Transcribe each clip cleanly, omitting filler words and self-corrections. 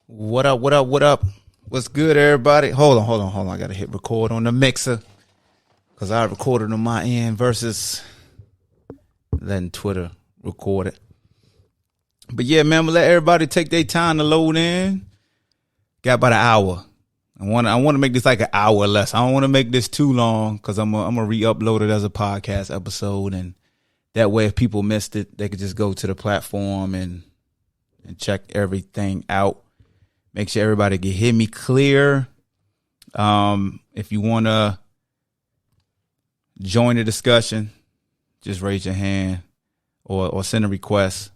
What up? What up? What up? What's good, everybody? Hold on. I gotta hit record on the mixer because I recorded on my end versus letting Twitter record it. But yeah, man, I'm gonna let everybody take their time to load in. Got about an hour. I want to make this like an hour or less. I don't want to make this too long because I'm gonna re-upload it as a podcast episode, and that way, if people missed it, they could just go to the platform and check everything out. Make sure everybody can hear me clear. If you want to join the discussion, just raise your hand or send a request.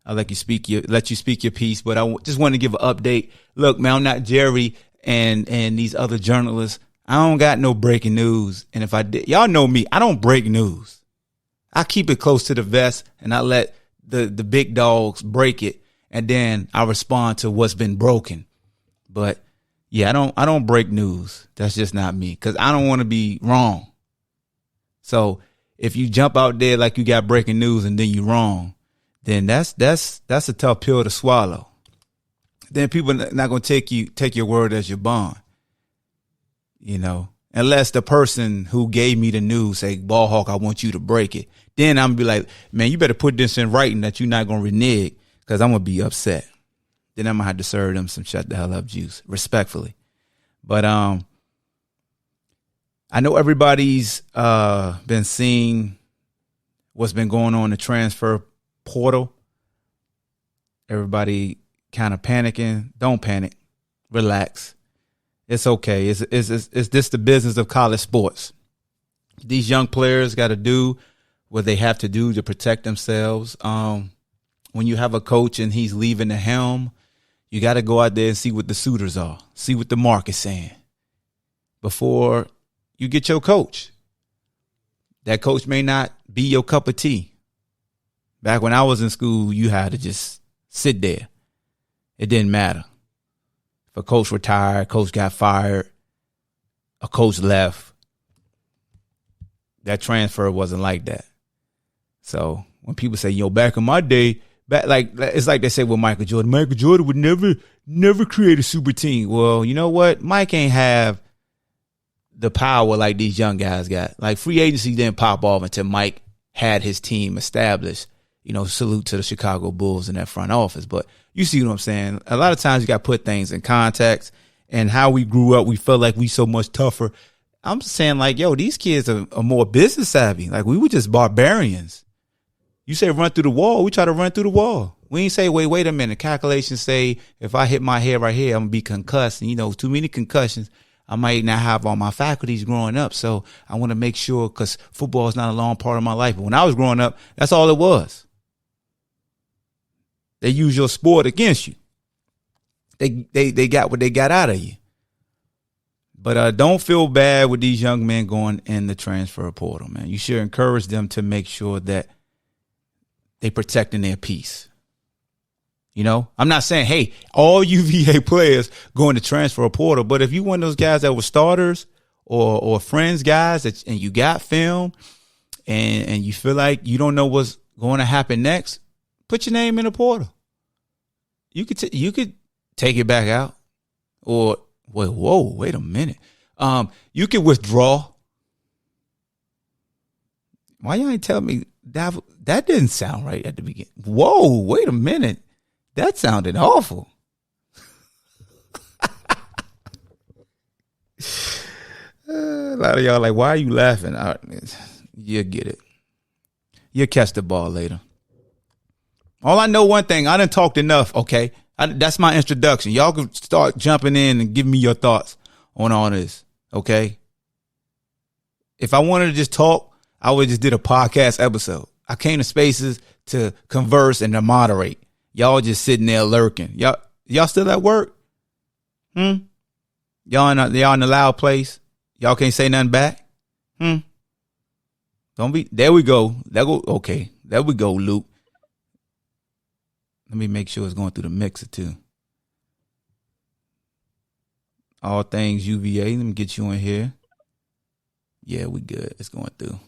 I'll let you speak your piece. But I just want to give an update. Look, man, I'm not Jerry and these other journalists. I don't got no breaking news. And if I did, y'all know me, I don't break news. I keep it close to the vest and I let the big dogs break it. And then I respond to what's been broken. But yeah, I don't break news. That's just not me because I don't want to be wrong. So if you jump out there like you got breaking news and then you're wrong, then that's a tough pill to swallow. Then people are not going to take your word as your bond. You know, unless the person who gave me the news say, "Ball Hawk, I want you to break it." Then I'm gonna be like, "Man, you better put this in writing that you're not going to renege." Because I'm going to be upset. Then I'm going to have to serve them some shut the hell up juice, respectfully. But I know everybody's been seeing what's been going on in the transfer portal. Everybody kind of panicking. Don't panic. Relax. It's okay. It's this the business of college sports. These young players got to do what they have to do to protect themselves. When you have a coach and he's leaving the helm, you got to go out there and see what the suitors are, see what the market's saying before you get your coach. That coach may not be your cup of tea. Back when I was in school, you had to just sit there. It didn't matter. If a coach retired, coach got fired, a coach left, that transfer wasn't like that. So when people say, back in my day, it's like they say with Michael Jordan. Michael Jordan would never create a super team. Well, you know what? Mike ain't have the power like these young guys got. Like free agency didn't pop off until Mike had his team established. You know, salute to the Chicago Bulls in that front office. But you see what I'm saying? A lot of times you got to put things in context and how we grew up. We felt like we so much tougher. I'm saying like, these kids are more business savvy. Like we were just barbarians. You say run through the wall, we try to run through the wall. We ain't say, wait a minute. Calculations say if I hit my head right here, I'm going to be concussed. And, too many concussions, I might not have all my faculties growing up. So I want to make sure because football is not a long part of my life. But when I was growing up, that's all it was. They use your sport against you. They got what they got out of you. But don't feel bad with these young men going in the transfer portal, man. You should encourage them to make sure that they protecting their peace. I'm not saying, hey, all UVA players go in the transfer portal, but if you one of those guys that were starters or friends guys and you got film and you feel like you don't know what's going to happen next, put your name in the portal. You could take it back out or wait a minute. You could withdraw. Why you ain't telling me that didn't sound right at the beginning? Whoa, wait a minute. That sounded awful. A lot of y'all like, why are you laughing? You'll get it. You'll catch the ball later. All I know one thing, I done talked enough, okay? That's my introduction. Y'all can start jumping in and give me your thoughts on all this, okay? If I wanted to just talk, I would just did a podcast episode. I came to Spaces to converse and to moderate. Y'all just sitting there lurking. Y'all still at work? Y'all in the loud place? Y'all can't say nothing back? Don't be. There we go. Okay. There we go, Luke. Let me make sure it's going through the mixer too. All things UVA. Let me get you in here. Yeah, we good. It's going through.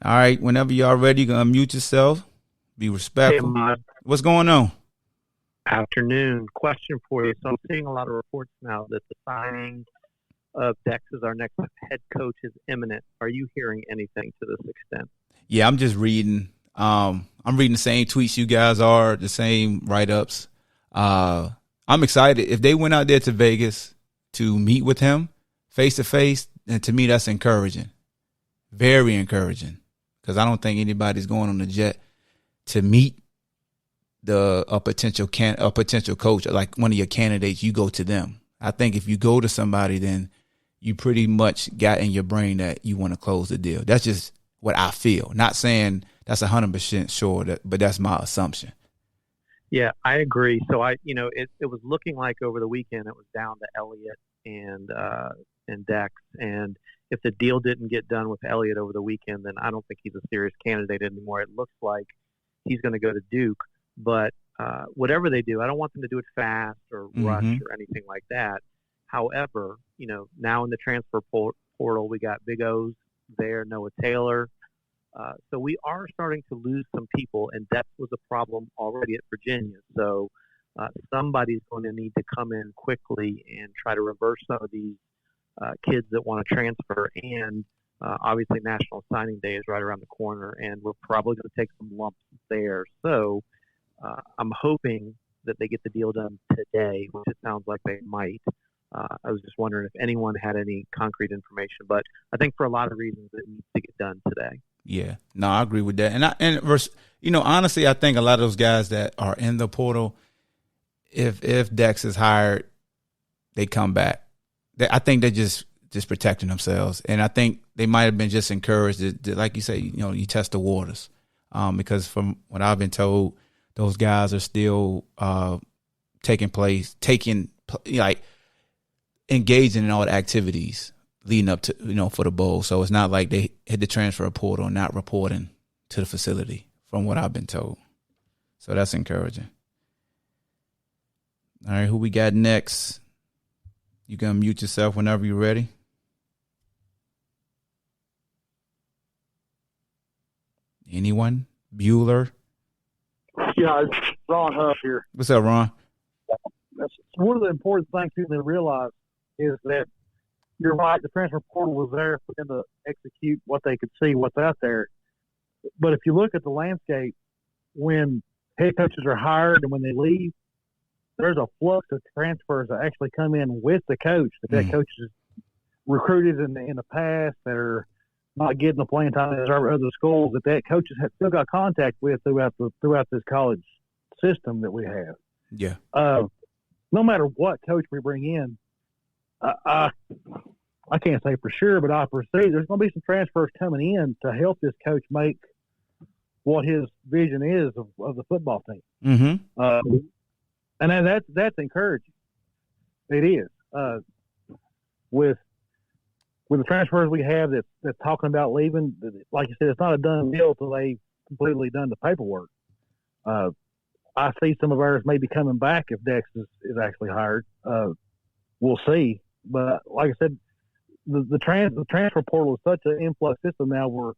All right. Whenever y'all ready, you can unmute yourself. Be respectful. Hey, What's going on? Afternoon. Question for you. So I'm seeing a lot of reports now that the signing of Dex as our next head coach is imminent. Are you hearing anything to this extent? Yeah, I'm just reading. I'm reading the same tweets you guys are, the same write-ups. I'm excited. If they went out there to Vegas to meet with him face to face, and to me that's encouraging, very encouraging, because I don't think anybody's going on the jet to meet a potential coach, like one of your candidates. You go to them. I think if you go to somebody, then you pretty much got in your brain that you want to close the deal. That's just what I feel. Not saying that's 100% sure, but that's my assumption. Yeah, I agree. So it was looking like over the weekend it was down to Elliott and Dex, and if the deal didn't get done with Elliott over the weekend, then I don't think he's a serious candidate anymore. It looks like he's going to go to Duke, but whatever they do, I don't want them to do it fast or rush or anything like that. However, now in the transfer portal, we got Big O's there, Noah Taylor. So we are starting to lose some people, and depth was a problem already at Virginia. So somebody's going to need to come in quickly and try to reverse some of these kids that want to transfer. And obviously National Signing Day is right around the corner, and we're probably going to take some lumps there. So I'm hoping that they get the deal done today, which it sounds like they might. I was just wondering if anyone had any concrete information, but I think for a lot of reasons it needs to get done today. Yeah, no, I agree with that. And honestly, I think a lot of those guys that are in the portal, if Dex is hired, they come back. I think they're just protecting themselves, and I think they might have been just encouraged to, like you say, you test the waters, because from what I've been told, those guys are still engaging in all the activities leading up to, for the bowl. So it's not like they hit the transfer portal and not reporting to the facility, from what I've been told. So that's encouraging. All right, who we got next? You can mute yourself whenever you're ready. Anyone? Bueller? Yeah, it's Ron Huff here. What's up, Ron? That's one of the important things people need to realize is that you're right, the transfer portal was there for them to execute what they could see, what's out there. But if you look at the landscape, when head coaches are hired and when they leave, there's a flux of transfers that actually come in with the coach that coach is recruited in the past that are not getting the playing time as other schools that coaches have still got contact with throughout this college system that we have. Yeah. No matter what coach we bring in, I can't say for sure, but I foresee there's going to be some transfers coming in to help this coach make what his vision is of the football team. Mm-hmm. And that's encouraging. It is. With the transfers we have that's talking about leaving, like you said, it's not a done deal until they completely done the paperwork. I see some of ours maybe coming back if Dex is actually hired. We'll see. But like I said, the transfer portal is such an influx system now where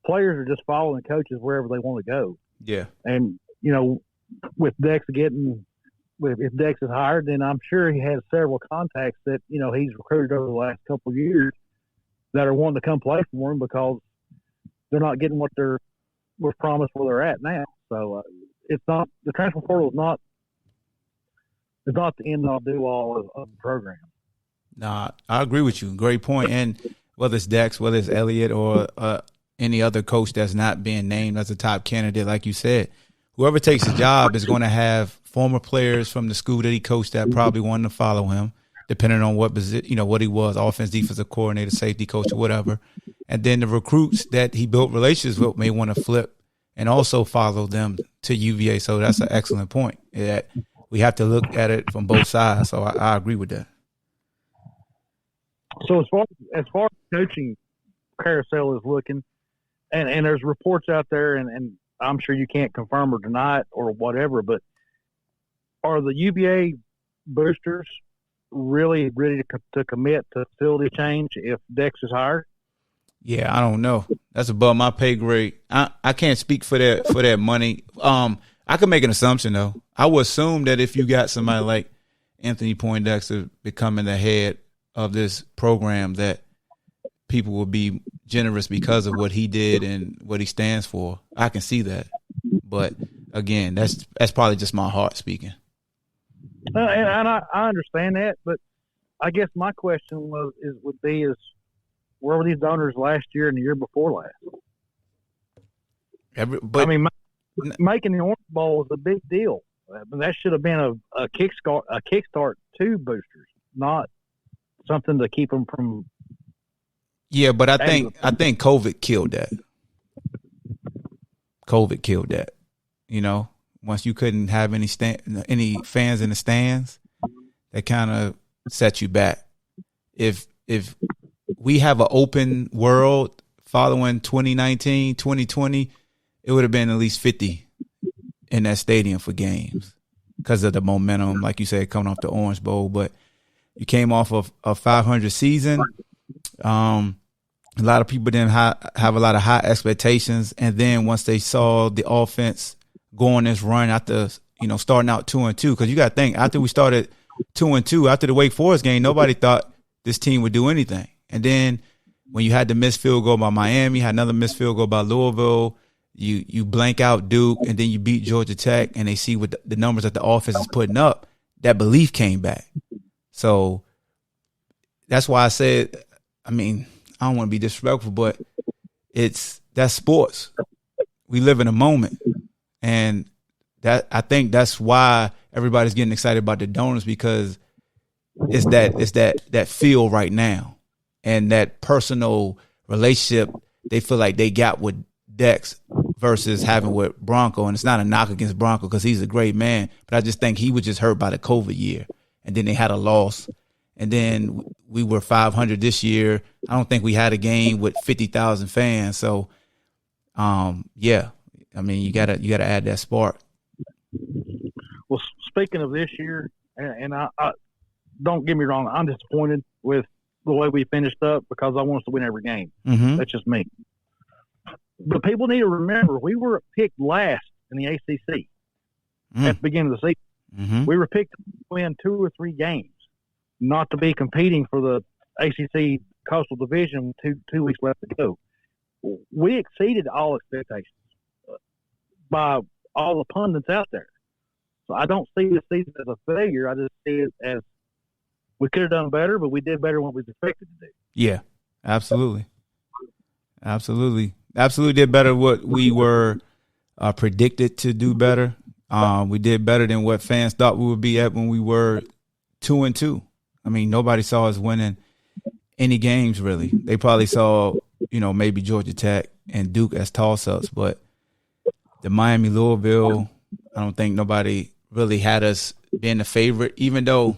players are just following coaches wherever they want to go. Yeah. And, with Dex if Dex is hired, then I'm sure he has several contacts that, he's recruited over the last couple of years that are wanting to come play for him because they're not getting what was promised where they're at now. So it's not – the transfer portal is not the end-all, do-all of the program. Nah, I agree with you. Great point. And whether it's Dex, whether it's Elliott, or any other coach that's not being named as a top candidate, like you said, whoever takes the job is going to have former players from the school that he coached that probably wanted to follow him, depending on what position, what he was, offense, defensive coordinator, safety coach, or whatever. And then the recruits that he built relationships with may want to flip and also follow them to UVA. So that's an excellent point. That we have to look at it from both sides. So I agree with that. So as far as coaching carousel is looking, and there's reports out there, and I'm sure you can't confirm or deny it or whatever, but are the UVA boosters really ready to commit to facility change if Dex is hired? Yeah, I don't know. That's above my pay grade. I can't speak for that money. I could make an assumption though. I would assume that if you got somebody like Anthony Poindexter becoming the head of this program, that people will be generous because of what he did and what he stands for. I can see that, but again, that's probably just my heart speaking. And I understand that, but I guess my question would be where were these donors last year and the year before last? Making the Orange Bowl is a big deal. That should have been a kickstart to boosters, not something to keep them from. Yeah, but I think COVID killed that. COVID killed that. You know, once you couldn't have any fans in the stands, that kind of set you back. If we have an open world following 2019, 2020, it would have been at least 50 in that stadium for games because of the momentum, like you said, coming off the Orange Bowl. But you came off of a 500 season. A lot of people didn't have a lot of high expectations. And then once they saw the offense go on this run after, starting out 2-2, because you got to think, after we started 2-2, after the Wake Forest game, nobody thought this team would do anything. And then when you had the missed field goal by Miami, had another missed field goal by Louisville, you blank out Duke, and then you beat Georgia Tech, and they see what the numbers that the offense is putting up, that belief came back. So that's why I said, I don't want to be disrespectful, but that's sports. We live in a moment. And I think that's why everybody's getting excited about the donors, because it's that feel right now and that personal relationship they feel like they got with Dex versus having with Bronco. And it's not a knock against Bronco because he's a great man, but I just think he was just hurt by the COVID year. And then they had a loss. And then we were 500 this year. I don't think we had a game with 50,000 fans. So, yeah, you gotta add that spark. Well, speaking of this year, and I don't get me wrong, I'm disappointed with the way we finished up because I want us to win every game. Mm-hmm. That's just me. But people need to remember we were picked last in the ACC at the beginning of the season. Mm-hmm. We were picked to win 2 or 3 games, not to be competing for the ACC Coastal Division with two weeks left to go. We exceeded all expectations by all the pundits out there. So I don't see this season as a failure. I just see it as we could have done better, but we did better than what we was expected to do. Yeah, absolutely. Absolutely did better what we were predicted to do better. We did better than what fans thought we would be at when we were 2-2. Nobody saw us winning any games, really. They probably saw, maybe Georgia Tech and Duke as toss-ups, but the Miami, Louisville, I don't think nobody really had us being the favorite, even though,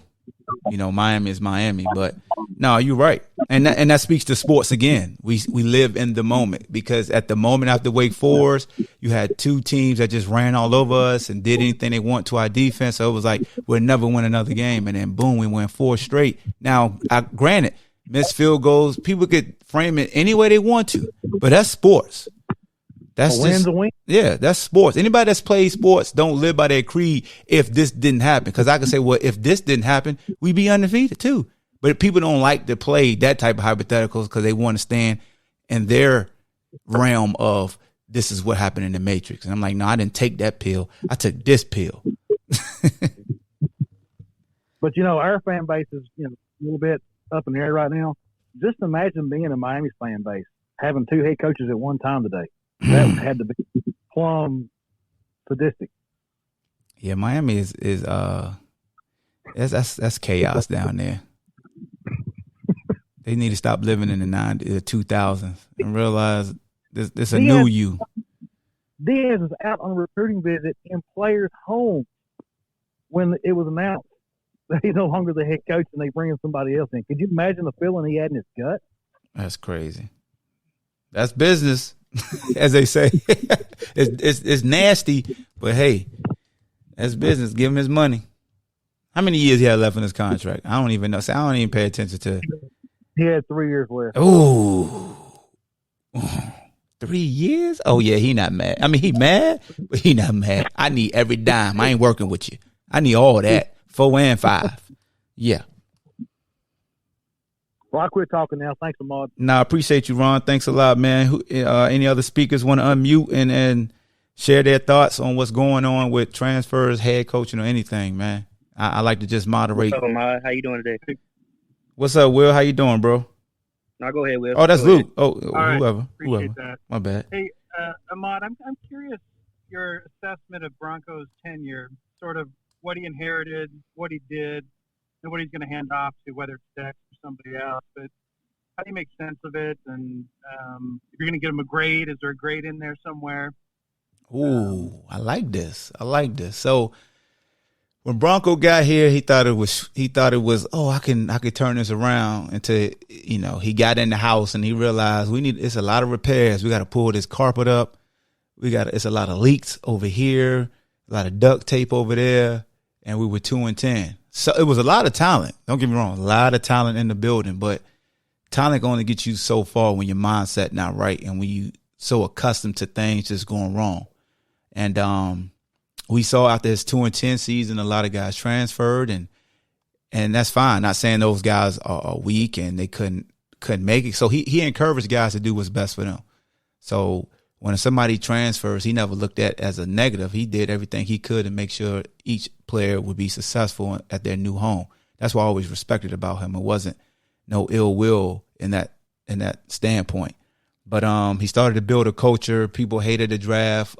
Miami is Miami. But no, you're right. And that speaks to sports again. We live in the moment, because at the moment after Wake Forest, you had 2 teams that just ran all over us and did anything they want to our defense. So it was like, we'll never win another game. And then boom, we win 4 straight. Now, granted, missed field goals, people could frame it any way they want to, but that's sports. That's a win's a win. Yeah, that's sports. Anybody that's played sports don't live by their creed if this didn't happen. Because I can say, well, if this didn't happen, we'd be undefeated too. But people don't like to play that type of hypotheticals because they want to stand in their realm of this is what happened in the Matrix. And I'm like, no, I didn't take that pill. I took this pill. But, our fan base is a little bit up in the air right now. Just imagine being a Miami fan base, having 2 head coaches at one time today. That had to be plumb sadistic. Yeah, Miami is that's chaos down there. They need to stop living in the 2000s and realize this a new you. Diaz is out on a recruiting visit in players' homes when it was announced that he's no longer the head coach and they bring somebody else in. Could you imagine the feeling he had in his gut? That's crazy. That's business. As they say, it's nasty, but hey, that's business. Give him his money. How many years he had left in his contract? I don't even know. So I don't even pay attention to it. He had 3 years left. Ooh. 3 years? Oh, yeah, he not mad. I mean, he mad, but he not mad. I need every dime. I ain't working with you. I need all that, 4 and 5. Yeah. Well, I quit talking now. Thanks, Ahmad. No, I appreciate you, Ron. Thanks a lot, man. Any other speakers want to unmute and share their thoughts on what's going on with transfers, head coaching, or anything, man? I like to just moderate. What's up, Ahmad? How you doing today? What's up, Will? How you doing, bro? No, go ahead, Will. Oh, that's Go Luke. ahead. Oh, whoever. Appreciate that. My bad. Hey, Ahmad, I'm curious your assessment of Bronco's tenure, sort of what he inherited, what he did, and what he's going to hand off to, whether it's Dex or somebody else. But how do you make sense of it? And if you're going to give him a grade, is there a grade in there somewhere? Ooh, I like this. So when Bronco got here, he thought it was, oh, I could turn this around until, he got in the house and he realized it's a lot of repairs. We got to pull this carpet up. It's a lot of leaks over here, a lot of duct tape over there. And we were 2-10. So it was a lot of talent. Don't get me wrong. A lot of talent in the building, but talent only gets you so far when your mindset not right. And when you so accustomed to things just going wrong. And, we saw after his 2-10 season, a lot of guys transferred, and that's fine. Not saying those guys are weak and they couldn't make it. So he encouraged guys to do what's best for them. So when somebody transfers, he never looked at it as a negative. He did everything he could to make sure each player would be successful at their new home. That's what I always respected about him. It wasn't no ill will in that standpoint. But he started to build a culture. People hated the draft.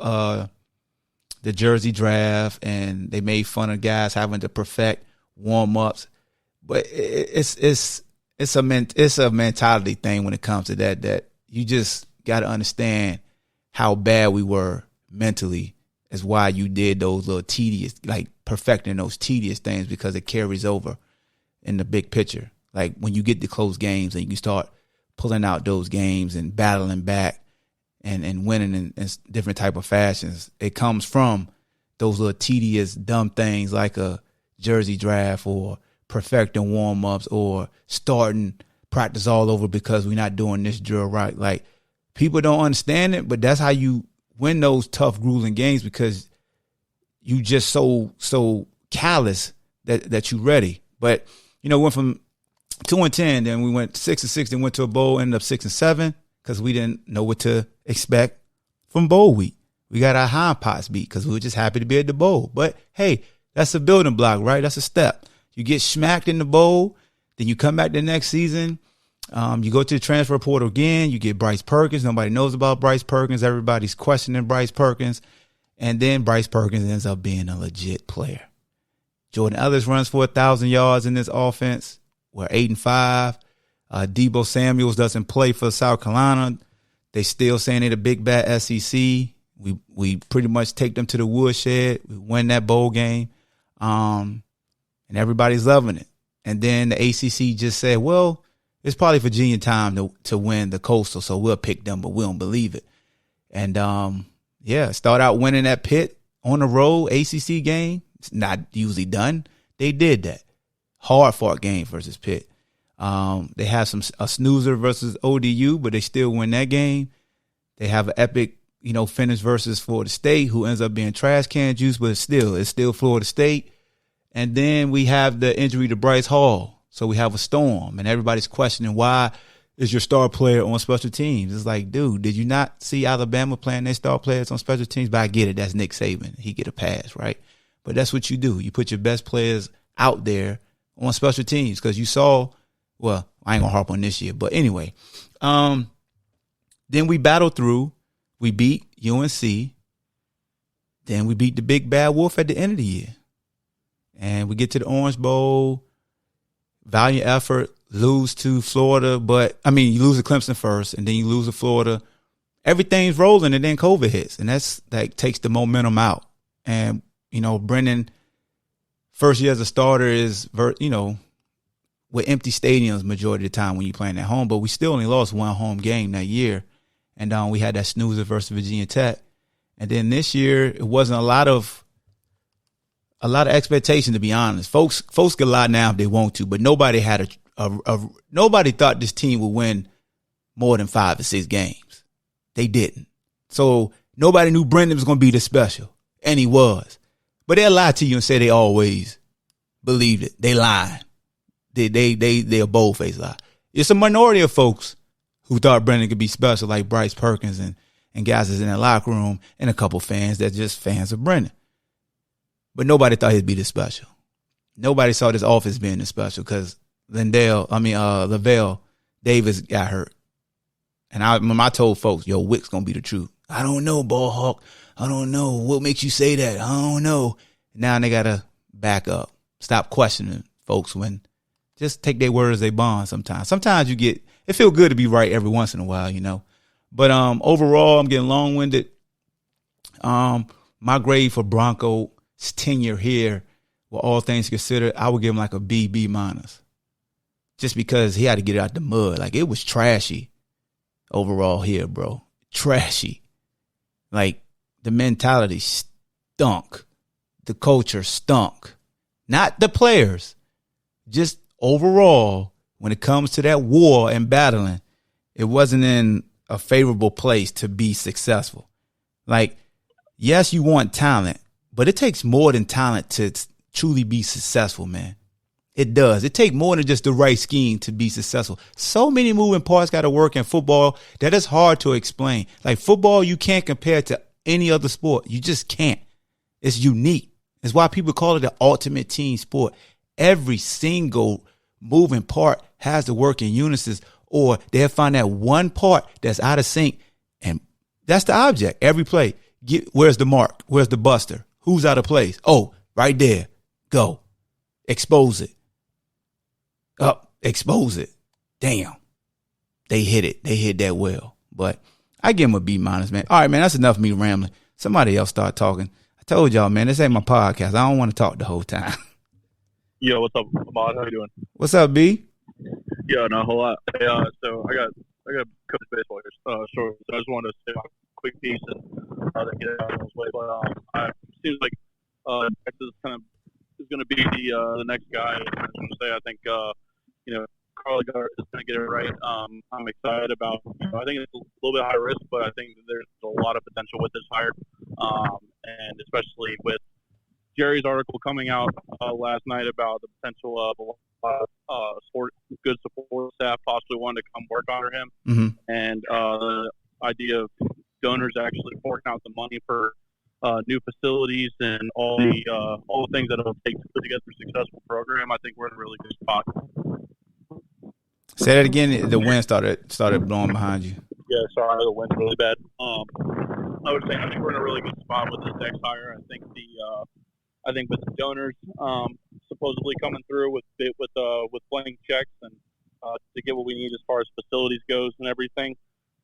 The jersey draft, and they made fun of guys having to perfect warm-ups. But it's a mentality thing when it comes to that you just got to understand how bad we were mentally is why you did those little tedious, like perfecting those tedious things, because it carries over in the big picture. Like when you get to close games and you start pulling out those games and battling back, and winning in different type of fashions, it comes from those little tedious, dumb things like a jersey draft or perfecting warm-ups or starting practice all over because we're not doing this drill right. Like, people don't understand it, but that's how you win those tough, grueling games, because you just so callous that you ready. But, went from 2-10, then we went 6-6, then went to a bowl, ended up 6-7. Because we didn't know what to expect from bowl week. We got our hind parts beat because we were just happy to be at the bowl. But, hey, that's a building block, right? That's a step. You get smacked in the bowl, then you come back the next season. You go to the transfer portal again. You get Bryce Perkins. Nobody knows about Bryce Perkins. Everybody's questioning Bryce Perkins. And then Bryce Perkins ends up being a legit player. Jordan Ellis runs for 1,000 yards in this offense. We're 8-5. Deebo Samuels doesn't play for South Carolina. They still saying they're the big bad SEC. We pretty much take them to the woodshed. We win that bowl game, and everybody's loving it. And then the ACC just said, well, it's probably Virginia time to win the Coastal, so we'll pick them, but we don't believe it. And, start out winning that Pitt on the road ACC game. It's not usually done. They did that. Hard-fought game versus Pitt. They have a snoozer versus ODU, but they still win that game. They have an epic, finish versus Florida State, who ends up being trash can juice, but it's still Florida State. And then we have the injury to Bryce Hall. So we have a storm, and everybody's questioning, why is your star player on special teams? It's like, dude, did you not see Alabama playing their star players on special teams? But I get it. That's Nick Saban. He get a pass, right? But that's what you do. You put your best players out there on special teams, because you saw, well, I ain't gonna harp on this year, but anyway. Then we battled through. We beat UNC. Then we beat the big bad wolf at the end of the year. And we get to the Orange Bowl. Valiant effort. Lose to Florida, you lose to Clemson first, and then you lose to Florida. Everything's rolling, and then COVID hits, and that takes the momentum out. And, Brendan, first year as a starter is, with empty stadiums majority of the time when you're playing at home, but we still only lost one home game that year. And we had that snoozer versus Virginia Tech. And then this year, it wasn't a lot of expectation, to be honest. Folks can lie now if they want to, but nobody had nobody thought this team would win more than 5 or 6 games. They didn't. So nobody knew Brendan was going to be this special, and he was. But they'll lie to you and say they always believed it. They lying. They a bold-faced lie. It's a minority of folks who thought Brendan could be special, like Bryce Perkins and guys that's in the locker room, and a couple fans that's just fans of Brendan. But nobody thought he'd be this special. Nobody saw this offense being this special because Lavelle Davis got hurt. And I told folks, yo, Wick's going to be the truth. I don't know, Ball Hawk. I don't know. What makes you say that? I don't know. Now they got to back up. Stop questioning folks when just take their word as they bond sometimes. Sometimes it feels good to be right every once in a while, you know. But overall, I'm getting long-winded. My grade for Bronco's tenure here, with all things considered, I would give him like a B minus. Just because he had to get it out the mud. Like, it was trashy overall here, bro. Trashy. Like, the mentality stunk. The culture stunk. Not the players. Just overall, when it comes to that war and battling, it wasn't in a favorable place to be successful. Like, yes, you want talent, but it takes more than talent to truly be successful, man. It does. It takes more than just the right scheme to be successful. So many moving parts got to work in football that is hard to explain. Like, football, you can't compare to any other sport. You just can't. It's unique. It's why people call it the ultimate team sport. Every single moving part has to work in unison, or they'll find that one part that's out of sync, and that's the object. Every play. Where's the mark? Where's the buster? Who's out of place? Oh, right there. Go. Expose it. Up. Expose it. Damn. They hit it. They hit that well. But I give them a B minus, man. All right, man, that's enough of me rambling. Somebody else start talking. I told y'all, man, this ain't my podcast. I don't want to talk the whole time. Yo, what's up, Ahmad? How you doing? What's up, B? Yeah, not a whole lot. Hey, so I got coach baseball here. Short. So I just wanted to say a quick piece and then get it out of this way. But it seems like Texas is going to be the next guy. I just want to say I think Carly Gart is going to get it right. I'm excited about. I think it's a little bit high risk, but I think there's a lot of potential with this hire, and especially with Jerry's article coming out last night about the potential of a lot of good support staff possibly wanting to come work under him, and the idea of donors actually forking out the money for new facilities and all the things that it'll take to put together a successful program. I think we're in a really good spot. Say that again. The wind started blowing behind you. Yeah, sorry, the wind's really bad. I would say I think we're in a really good spot with this next hire. I think with the donors supposedly coming through with blank checks and to get what we need as far as facilities goes and everything.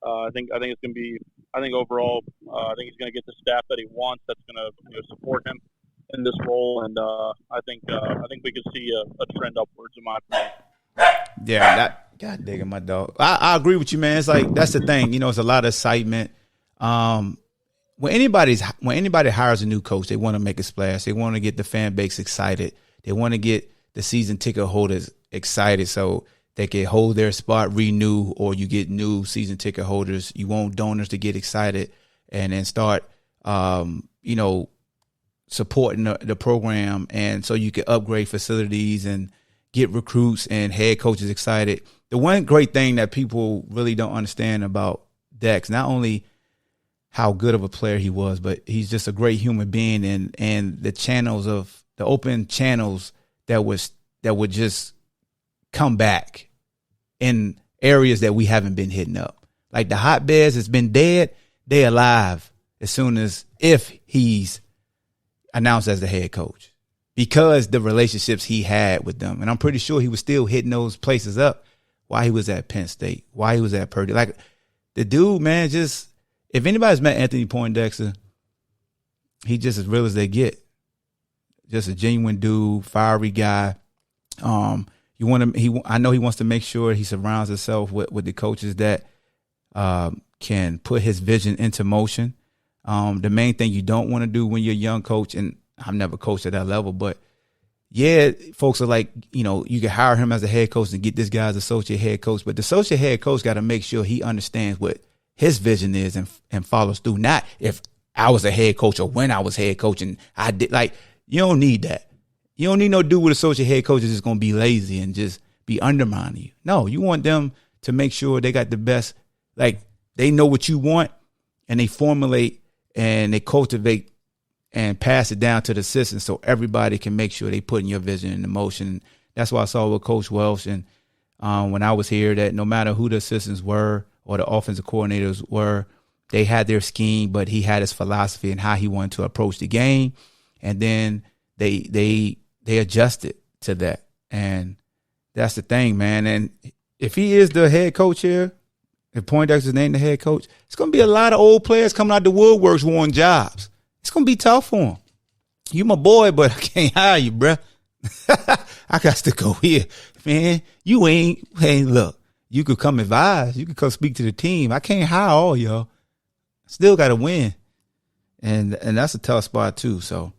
I think it's going to be. I think overall, I think he's going to get the staff that he wants. That's going to support him in this role, and I think we could see a trend upwards in my opinion. Yeah, God digging my dog. I agree with you, man. It's like that's the thing. It's a lot of excitement. When anybody hires a new coach, they want to make a splash. They want to get the fan base excited. They want to get the season ticket holders excited so they can hold their spot, renew, or you get new season ticket holders. You want donors to get excited and then start, supporting the program, and so you can upgrade facilities and get recruits and head coaches excited. The one great thing that people really don't understand about Dex, not only how good of a player he was, but he's just a great human being, and the open channels that would just come back in areas that we haven't been hitting up. Like the hotbeds has been dead, they're alive as soon as if he's announced as the head coach, because the relationships he had with them. And I'm pretty sure he was still hitting those places up while he was at Penn State, while he was at Purdue. Like the dude, man, just if anybody's met Anthony Poindexter, he just as real as they get. Just a genuine dude, fiery guy. I know he wants to make sure he surrounds himself with the coaches that can put his vision into motion. The main thing you don't want to do when you're a young coach, and I've never coached at that level, but yeah, folks are like, you can hire him as a head coach and get this guy as associate head coach, but the associate head coach got to make sure he understands what his vision is and follows through. Not if I was a head coach or when I was head coach and I did. Like, you don't need that. You don't need no dude with associate head coach that's just going to be lazy and just be undermining you. No, you want them to make sure they got the best, like they know what you want and they formulate and they cultivate and pass it down to the assistants so everybody can make sure they putting your vision into motion. That's why I saw with Coach Welsh and when I was here that no matter who the assistants were or the offensive coordinators were, they had their scheme, but he had his philosophy and how he wanted to approach the game. And then they adjusted to that. And that's the thing, man. And if he is the head coach here, if Poindexter's named the head coach, it's going to be a lot of old players coming out the woodworks wanting jobs. It's going to be tough for him. You my boy, but I can't hire you, bruh. I got to go here. Man, you ain't, look, you could come advise. You could come speak to the team. I can't hire all y'all. Still got to win. And that's a tough spot too. So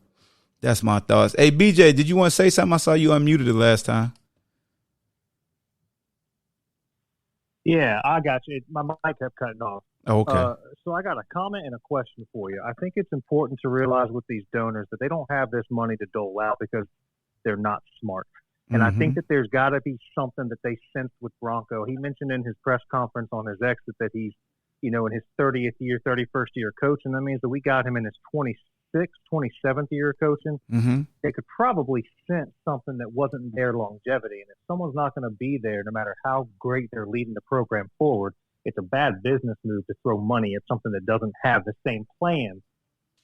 that's my thoughts. Hey, BJ, did you want to say something? I saw you unmuted the last time. Yeah, I got you. My mic kept cutting off. Oh, okay. So I got a comment and a question for you. I think it's important to realize with these donors that they don't have this money to dole out because they're not smart. And I think that there's got to be something that they sense with Bronco. He mentioned in his press conference on his exit that he's, in his 30th year, 31st year coaching. That means that we got him in his 26th, 27th year coaching. They could probably sense something that wasn't their longevity. And if someone's not going to be there, no matter how great they're leading the program forward, it's a bad business move to throw money at something that doesn't have the same plans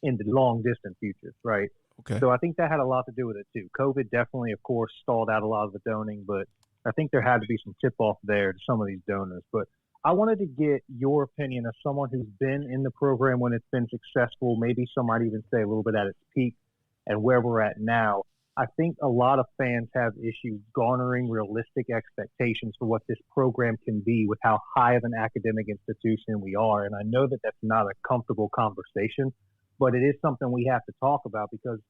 in the long distant future, right? Okay. So I think that had a lot to do with it too. COVID definitely, of course, stalled out a lot of the donating, but I think there had to be some tip off there to some of these donors. But I wanted to get your opinion as someone who's been in the program when it's been successful, maybe some might even say a little bit at its peak, and where we're at now. I think a lot of fans have issues garnering realistic expectations for what this program can be with how high of an academic institution we are. And I know that that's not a comfortable conversation, but it is something we have to talk about because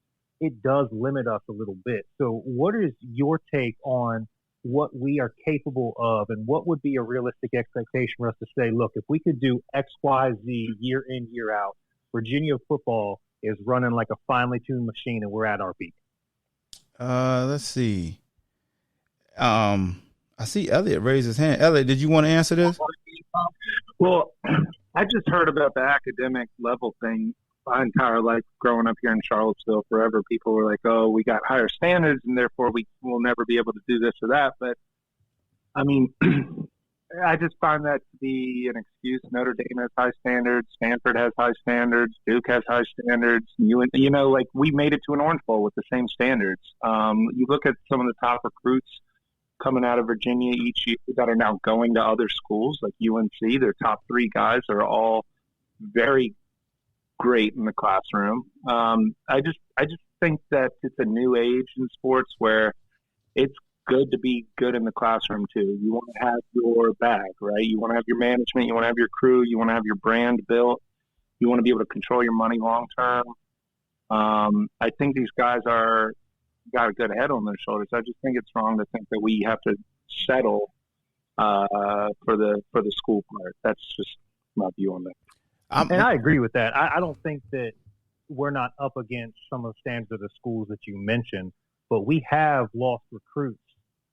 it does limit us a little bit. So what is your take on what we are capable of and what would be a realistic expectation for us to say, look, if we could do X, Y, Z year in, year out, Virginia football is running like a finely tuned machine and we're at our peak? Let's see. I see Elliot raise his hand. Elliot, did you want to answer this? Well, I just heard about the academic level thing my entire life growing up here in Charlottesville. Forever, people were like, oh, we got higher standards and therefore we will never be able to do this or that. But, I mean, I just find that to be an excuse. Notre Dame has high standards. Stanford has high standards. Duke has high standards. Like we made it to an Orange Bowl with the same standards. You look at some of the top recruits coming out of Virginia each year that are now going to other schools like UNC. Their top three guys are all very great in the classroom. I just think that it's a new age in sports where it's good to be good in the classroom too. You want to have your bag, right? You want to have your management, you want to have your crew, you want to have your brand built, you want to be able to control your money long term. I think these guys got a good head on their shoulders. I just think it's wrong to think that we have to settle for the school part. That's just my view on that. And I agree with that. I don't think that we're not up against some of the standards of the schools that you mentioned, but we have lost recruits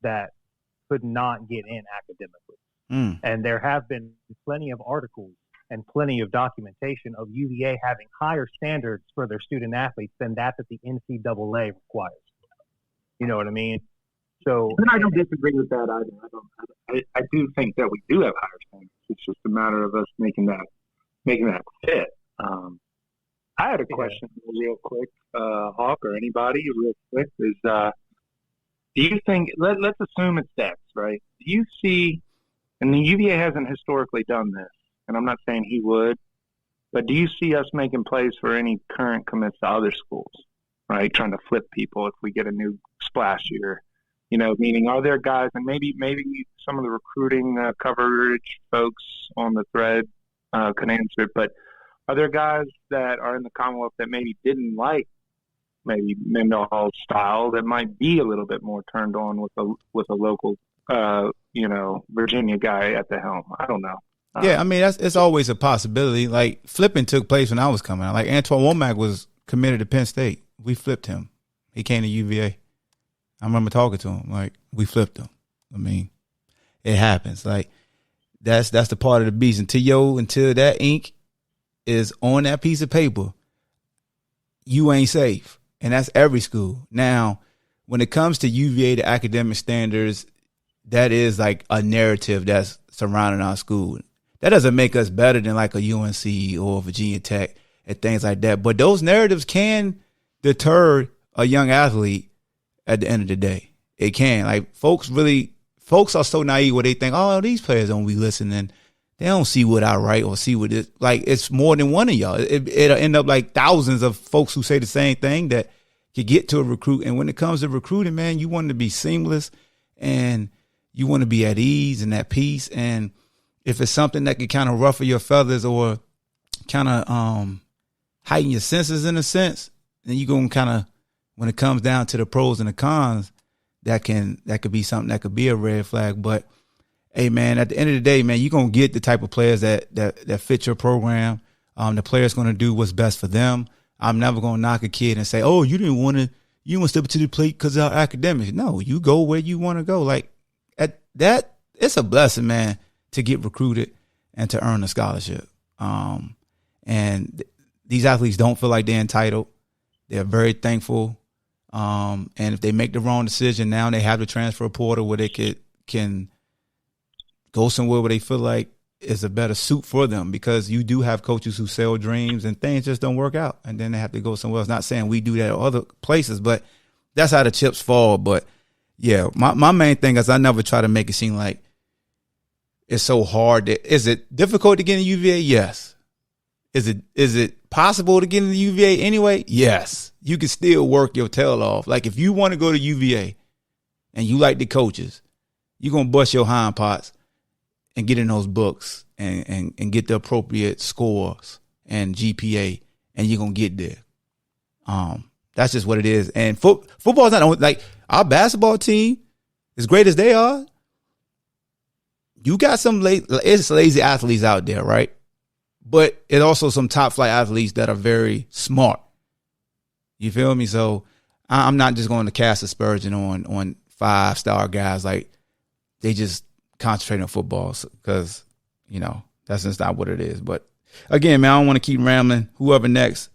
that could not get in academically. And there have been plenty of articles and plenty of documentation of UVA having higher standards for their student athletes than that the NCAA requires. You know what I mean? So I don't disagree with that either. I do think that we do have higher standards. It's just a matter of us making that fit. I had a question real quick, Hawk or anybody real quick is, do you think, let's assume it's Dex, right? Do you see, and the UVA hasn't historically done this, and I'm not saying he would, but do you see us making plays for any current commits to other schools, right? Trying to flip people if we get a new splash year, meaning are there guys, and maybe some of the recruiting coverage folks on the thread could answer it, but are there guys that are in the Commonwealth that maybe didn't like maybe Mendenhall's style that might be a little bit more turned on with a local, Virginia guy at the helm? I don't know. Yeah, I mean, it's always a possibility. Like, flipping took place when I was coming out. Like, Antoine Womack was committed to Penn State. We flipped him. He came to UVA. I remember talking to him. Like, we flipped him. I mean, it happens. Like, that's the part of the beast. Until that ink is on that piece of paper, you ain't safe. And that's every school. Now, when it comes to UVA, the academic standards, that is like a narrative that's surrounding our school. That doesn't make us better than like a UNC or Virginia Tech and things like that. But those narratives can deter a young athlete at the end of the day. It can. Like, folks are so naive where they think, oh, these players don't be listening. They don't see what I write or see what it, like, it's more than one of y'all. It'll end up like thousands of folks who say the same thing that could get to a recruit. And when it comes to recruiting, man, you want to be seamless and you want to be at ease and at peace. And if it's something that can kind of ruffle your feathers or kind of heighten your senses in a sense, then you're going to kind of, when it comes down to the pros and the cons, that could be something that could be a red flag. But hey, man, at the end of the day, man, you're going to get the type of players that fit your program. The player's going to do what's best for them. I'm never going to knock a kid and say, oh, you want to step to the plate because of our academics. No, you go where you want to go. Like, at that, it's a blessing, man, to get recruited and to earn a scholarship. And these athletes don't feel like they're entitled. They're very thankful. And if they make the wrong decision, now they have the transfer portal where they can go somewhere where they feel like is a better suit for them, because you do have coaches who sell dreams and things just don't work out. And then they have to go somewhere else. Not saying we do that at other places, but that's how the chips fall. But yeah, my main thing is I never try to make it seem like it's so hard. Is it difficult to get in UVA? Yes. Is it possible to get in the UVA anyway? Yes. You can still work your tail off. Like, if you want to go to UVA and you like the coaches, you're going to bust your hind parts and get in those books and get the appropriate scores and GPA, and you're going to get there. That's just what it is. And football's not like our basketball team, as great as they are. You got some lazy athletes out there, right? But it's also some top flight athletes that are very smart. You feel me? So I'm not just going to cast aspersion on 5-star guys. Like, they just concentrate on football because, that's just not what it is. But again, man, I don't want to keep rambling. Whoever next,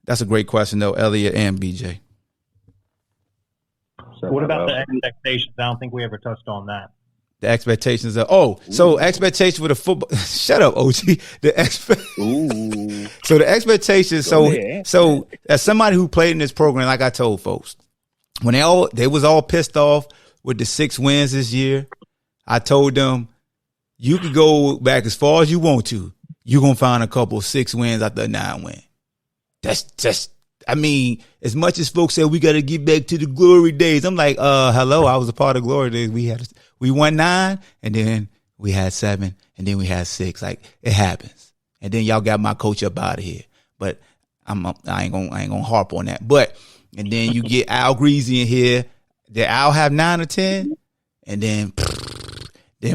that's a great question, though, Elliot and BJ. What about the expectations? I don't think we ever touched on that. The expectations of expectations for the football. Shut up, OG. So the expectations. So as somebody who played in this program, like I told folks, when they was all pissed off with the 6 wins this year, I told them, you can go back as far as you want to. You're gonna find a couple 6 wins after a 9 win. That's just. I mean, as much as folks say we got to get back to the glory days, I'm like, hello, I was a part of glory days. We won 9, and then we had 7, and then we had 6. Like, it happens. And then y'all got my coach up out of here. But I ain't gonna harp on that. But and then you get Al Greasy in here. Did Al have 9 or 10? And then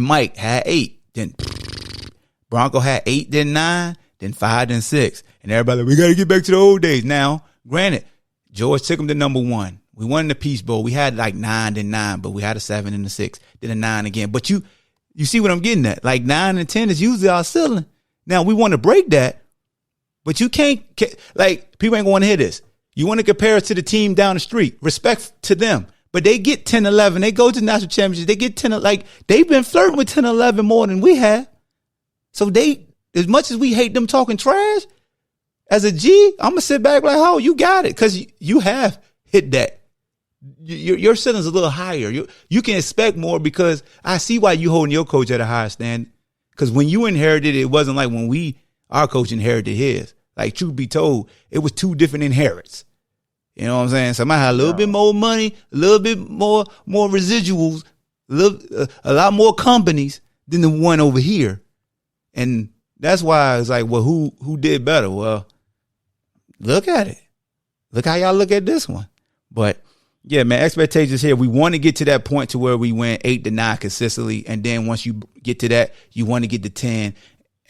Mike had 8. Then Bronco had 8, then 9, then 5, then 6. And everybody like, we got to get back to the old days now. Granted, George took him to number 1. We won the Peach Bowl. We had like 9, then 9, but we had a 7 and a 6, then a 9 again. But you see what I'm getting at? Like 9 and 10 is usually our ceiling. Now we want to break that, but you can't. Like, people ain't going to hear this. You want to compare it to the team down the street. Respect to them, but they get 10, 11. They go to the national championship. They get 10. Like, they've been flirting with 10, 11 more than we have. So as much as we hate them talking trash. As a G, I'm going to sit back like, oh, you got it, because you have hit that. Your ceiling's a little higher. You can expect more, because I see why you holding your coach at a higher standard. Because when you inherited it, it wasn't like when our coach inherited his. Like, truth be told, it was 2 different inherits. You know what I'm saying? Somebody had a little bit more money, a little bit more residuals, a lot more companies than the one over here. And that's why it's like, well, who did better? Well, look at it. Look how y'all look at this one. But yeah, man, expectations here. We want to get to that point to where we win 8 to 9 consistently. And then once you get to that, you want to get to 10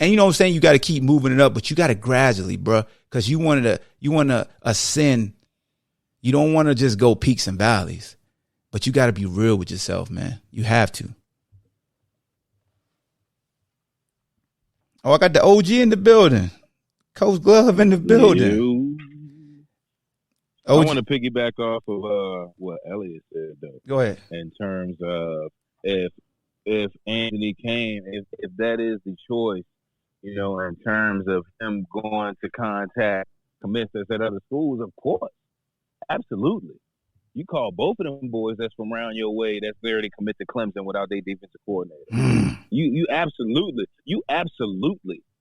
And you know what I'm saying? You got to keep moving it up, but you got to gradually, bro, because you want to ascend. You don't want to just go peaks and valleys, but you got to be real with yourself, man. You have to. Oh, I got the OG in the building. Coach Glove in the building. I want to piggyback off of what Elliot said, though. Go ahead. In terms of if Anthony came, if that is the choice, you know, in terms of him going to contact commits that's at other schools, of course, absolutely. You call both of them boys that's from around your way that's there to commit to Clemson without their defensive coordinator. You absolutely.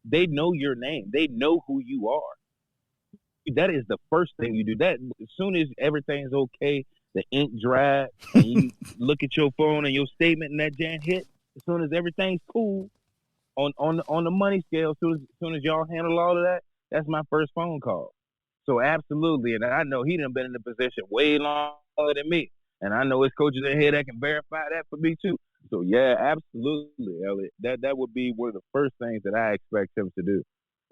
They know your name. They know who you are. That is the first thing you do. That as soon as everything's okay, the ink dry, and you look at your phone and your statement and that jam hit, as soon as everything's cool on the money scale, as soon as y'all handle all of that, that's my first phone call. So absolutely, and I know he done been in the position way longer than me, and I know his coaches in here that can verify that for me too. So yeah, absolutely, Elliot. That would be one of the first things that I expect him to do,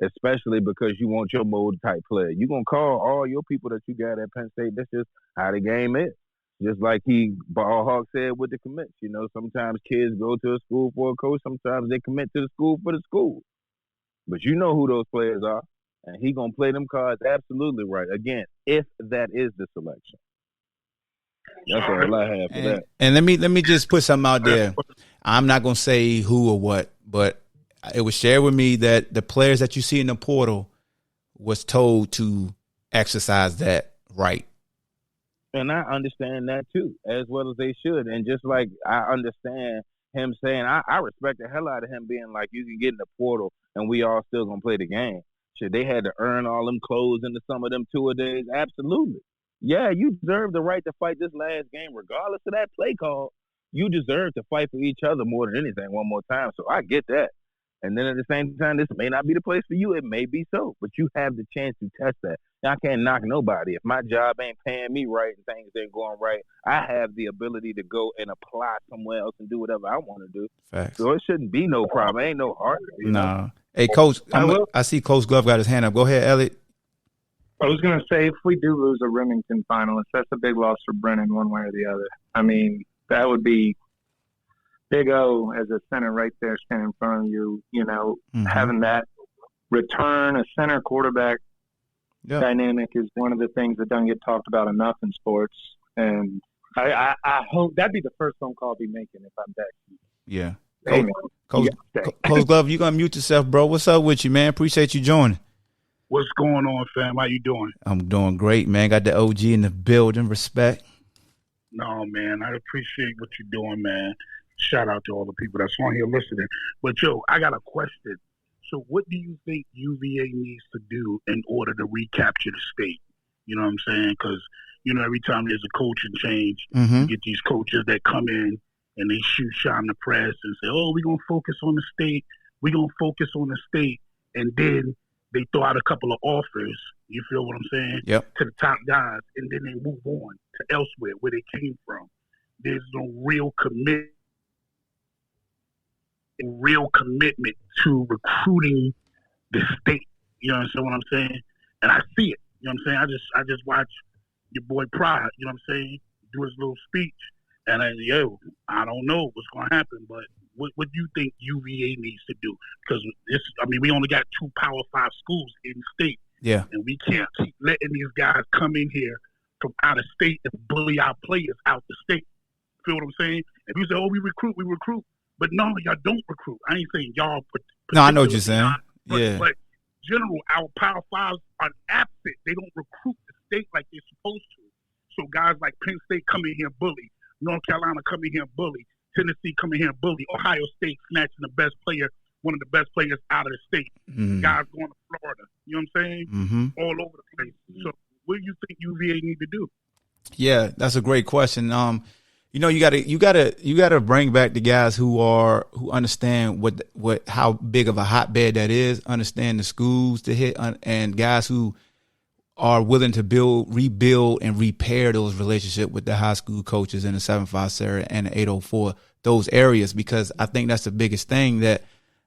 especially because you want your mold type player. You're gonna call all your people that you got at Penn State. That's just how the game is. Just like Ball Hawk said with the commits. You know, sometimes kids go to a school for a coach. Sometimes they commit to the school for the school. But you know who those players are. And he going to play them cards absolutely right. Again, if that is the selection. That's all I have for that. And let me just put something out there. I'm not going to say who or what, but it was shared with me that the players that you see in the portal was told to exercise that right. And I understand that too, as well as they should. And just like I understand him saying, I respect the hell out of him being like, you can get in the portal and we all still going to play the game. Shit, they had to earn all them clothes into some of them two-a-days. Absolutely. Yeah, you deserve the right to fight this last game, regardless of that play call. You deserve to fight for each other more than anything one more time. So I get that. And then at the same time, this may not be the place for you. It may be so, but you have the chance to test that. Now, I can't knock nobody. If my job ain't paying me right and things ain't going right, I have the ability to go and apply somewhere else and do whatever I want to do. Facts. So it shouldn't be no problem. It ain't no hard. No. Hey, Coach, I see Coach Glove got his hand up. Go ahead, Elliot. I was going to say, if we do lose a Remington finalist, that's a big loss for Brennan one way or the other. I mean, that would be Big O as a center right there standing in front of you, you know, having that return, a center quarterback dynamic is one of the things that doesn't get talked about enough in sports. And I hope that'd be the first phone call I'll be making if I'm back. Yeah. Coach Glove, you going to mute yourself, bro. What's up with you, man? Appreciate you joining. What's going on, fam? How you doing? I'm doing great, man. Got the OG in the building. Respect. No, man. I appreciate what you're doing, man. Shout out to all the people that's on here listening. But, yo, I got a question. So what do you think UVA needs to do in order to recapture the state? You know what I'm saying? Because, you know, every time there's a coaching change, you get these coaches that come in and they shine the press and say, oh, we're going to focus on the state. We're going to focus on the state. And then they throw out a couple of offers, you feel what I'm saying, to the top guys, and then they move on to elsewhere where they came from. There's no real commitment to recruiting the state. You know what I'm saying? And I see it. You know what I'm saying? I just watch your boy Pride, you know what I'm saying, do his little speech. And I don't know what's going to happen, but what do you think UVA needs to do? Because we only got 2 Power 5 schools in the state. Yeah. And we can't keep letting these guys come in here from out of state and bully our players out the state. Feel what I'm saying? If you say, oh, we recruit. But no, y'all don't recruit. I ain't saying y'all. No, I know what you're saying. But general, our Power 5s are absent. They don't recruit the state like they're supposed to. So guys like Penn State come in here and bully. North Carolina come in here and bully. Tennessee come in here and bully. Ohio State snatching the best player, one of the best players out of the state. Guys going to Florida. You know what I'm saying? All over the place. So what do you think UVA need to do? Yeah, that's a great question. You know, you gotta bring back the guys who understand how big of a hotbed that is, understand the schools to hit, and guys who are willing to rebuild and repair those relationships with the high school coaches in the 7-5 Sarah and the 804, those areas, because I think that's the biggest thing that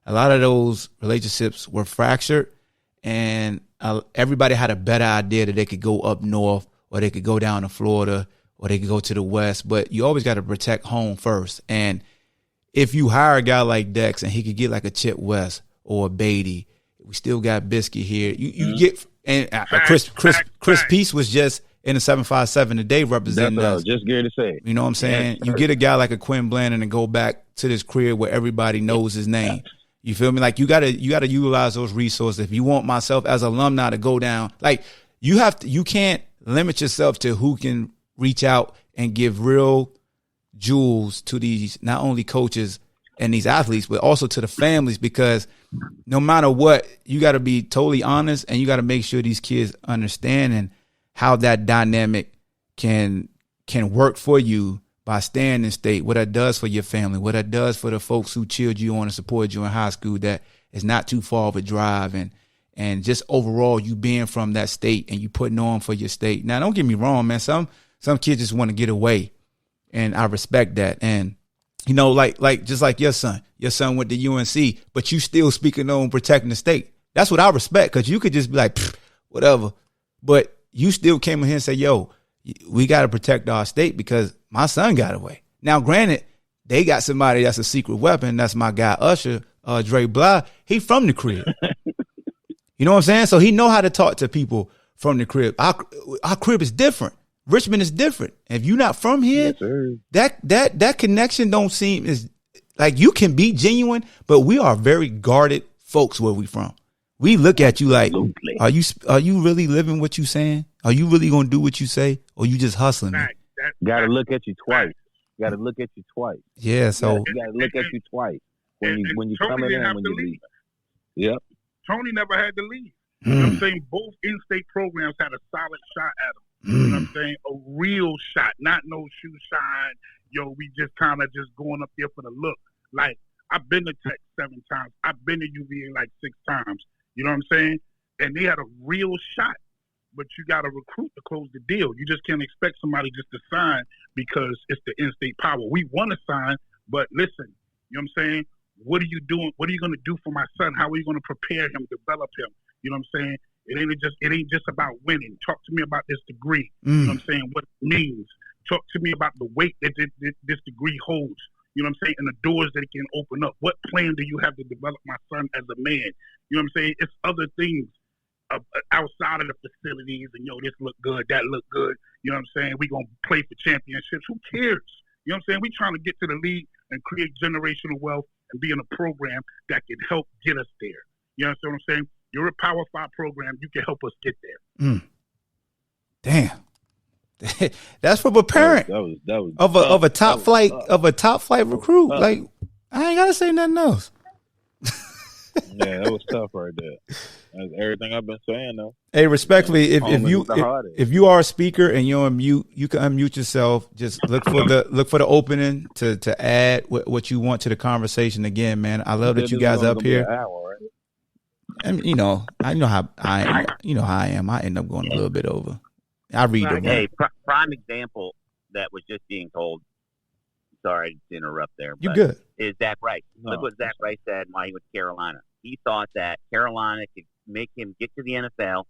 a lot of those relationships were fractured, and everybody had a better idea that they could go up north, or they could go down to Florida, or they could go to the West. But you always got to protect home first. And if you hire a guy like Dex and he could get like a Chip West or a Beatty, we still got Biscuit here. You get and Chris Peace was just in the 757 today representing That's what I us. was just going to say. You know what I'm saying? Yes, you get a guy like a Quinn Blandon and go back to this career where everybody knows his name. You feel me? Like you gotta utilize those resources. If you want myself as alumni to go down, like you can't limit yourself to who can reach out and give real jewels to these, not only coaches and these athletes, but also to the families, because no matter what, you got to be totally honest, and you got to make sure these kids understand and how that dynamic can work for you by staying in state, what that does for your family, what that does for the folks who cheered you on and supported you in high school, that is not too far of a drive, and just overall you being from that state and you putting on for your state. Now, don't get me wrong, man. Some kids just want to get away, and I respect that. And you know, like just like your son went to UNC, but you still speaking on protecting the state. That's what I respect, because you could just be like, whatever. But you still came in here and said, yo, we got to protect our state because my son got away. Now, granted, they got somebody that's a secret weapon. That's my guy, Usher, Dre Bly. He from the crib. You know what I'm saying? So he know how to talk to people from the crib. Our crib is different. Richmond is different. If you're not from here, yes, that connection don't seem as like, you can be genuine, but we are very guarded folks where we from. We look at you like, are you really living what you saying? Are you really gonna do what you say, or you just hustling? Got to look at you twice. Got to look at you twice. Yeah, so you got to look at you twice when you come in and when you leave. Yep. Tony never had to leave. You know what I'm saying? Both in-state programs had a solid shot at him. You know what I'm saying? A real shot, not no shoe shine. Yo, we just kind of just going up there for the look. Like, I've been to Tech 7 times. I've been to UVA like 6 times. You know what I'm saying? And they had a real shot. But you got to recruit to close the deal. You just can't expect somebody just to sign because it's the in-state power. We want to sign, but listen, you know what I'm saying? What are you doing? What are you going to do for my son? How are you going to prepare him, develop him? You know what I'm saying? It ain't just about winning. Talk to me about this degree. You know what I'm saying? What it means. Talk to me about the weight that this degree holds. You know what I'm saying? And the doors that it can open up. What plan do you have to develop my son as a man? You know what I'm saying? It's other things outside of the facilities and, this look good, that look good. You know what I'm saying? We going to play for championships. Who cares? You know what I'm saying? We trying to get to the league and create generational wealth and be in a program that can help get us there. You know what I'm saying? You're a Power 5 program. You can help us get there. Damn. That's from a parent that was of a top flight recruit. Like, I ain't gotta say nothing else. Yeah, that was tough right there. That's everything I've been saying though. Hey, respectfully, if you are a speaker and you're on mute, you can unmute yourself. Just look for the opening to add what you want to the conversation. Again, man, I love that you guys up here. And I know how I am. I end up going a little bit over. I read them. Hey, prime example that was just being told. Sorry to interrupt there. You good? Is Zach Rice? Look what Zach Rice said while he was at Carolina. He thought that Carolina could make him get to the NFL,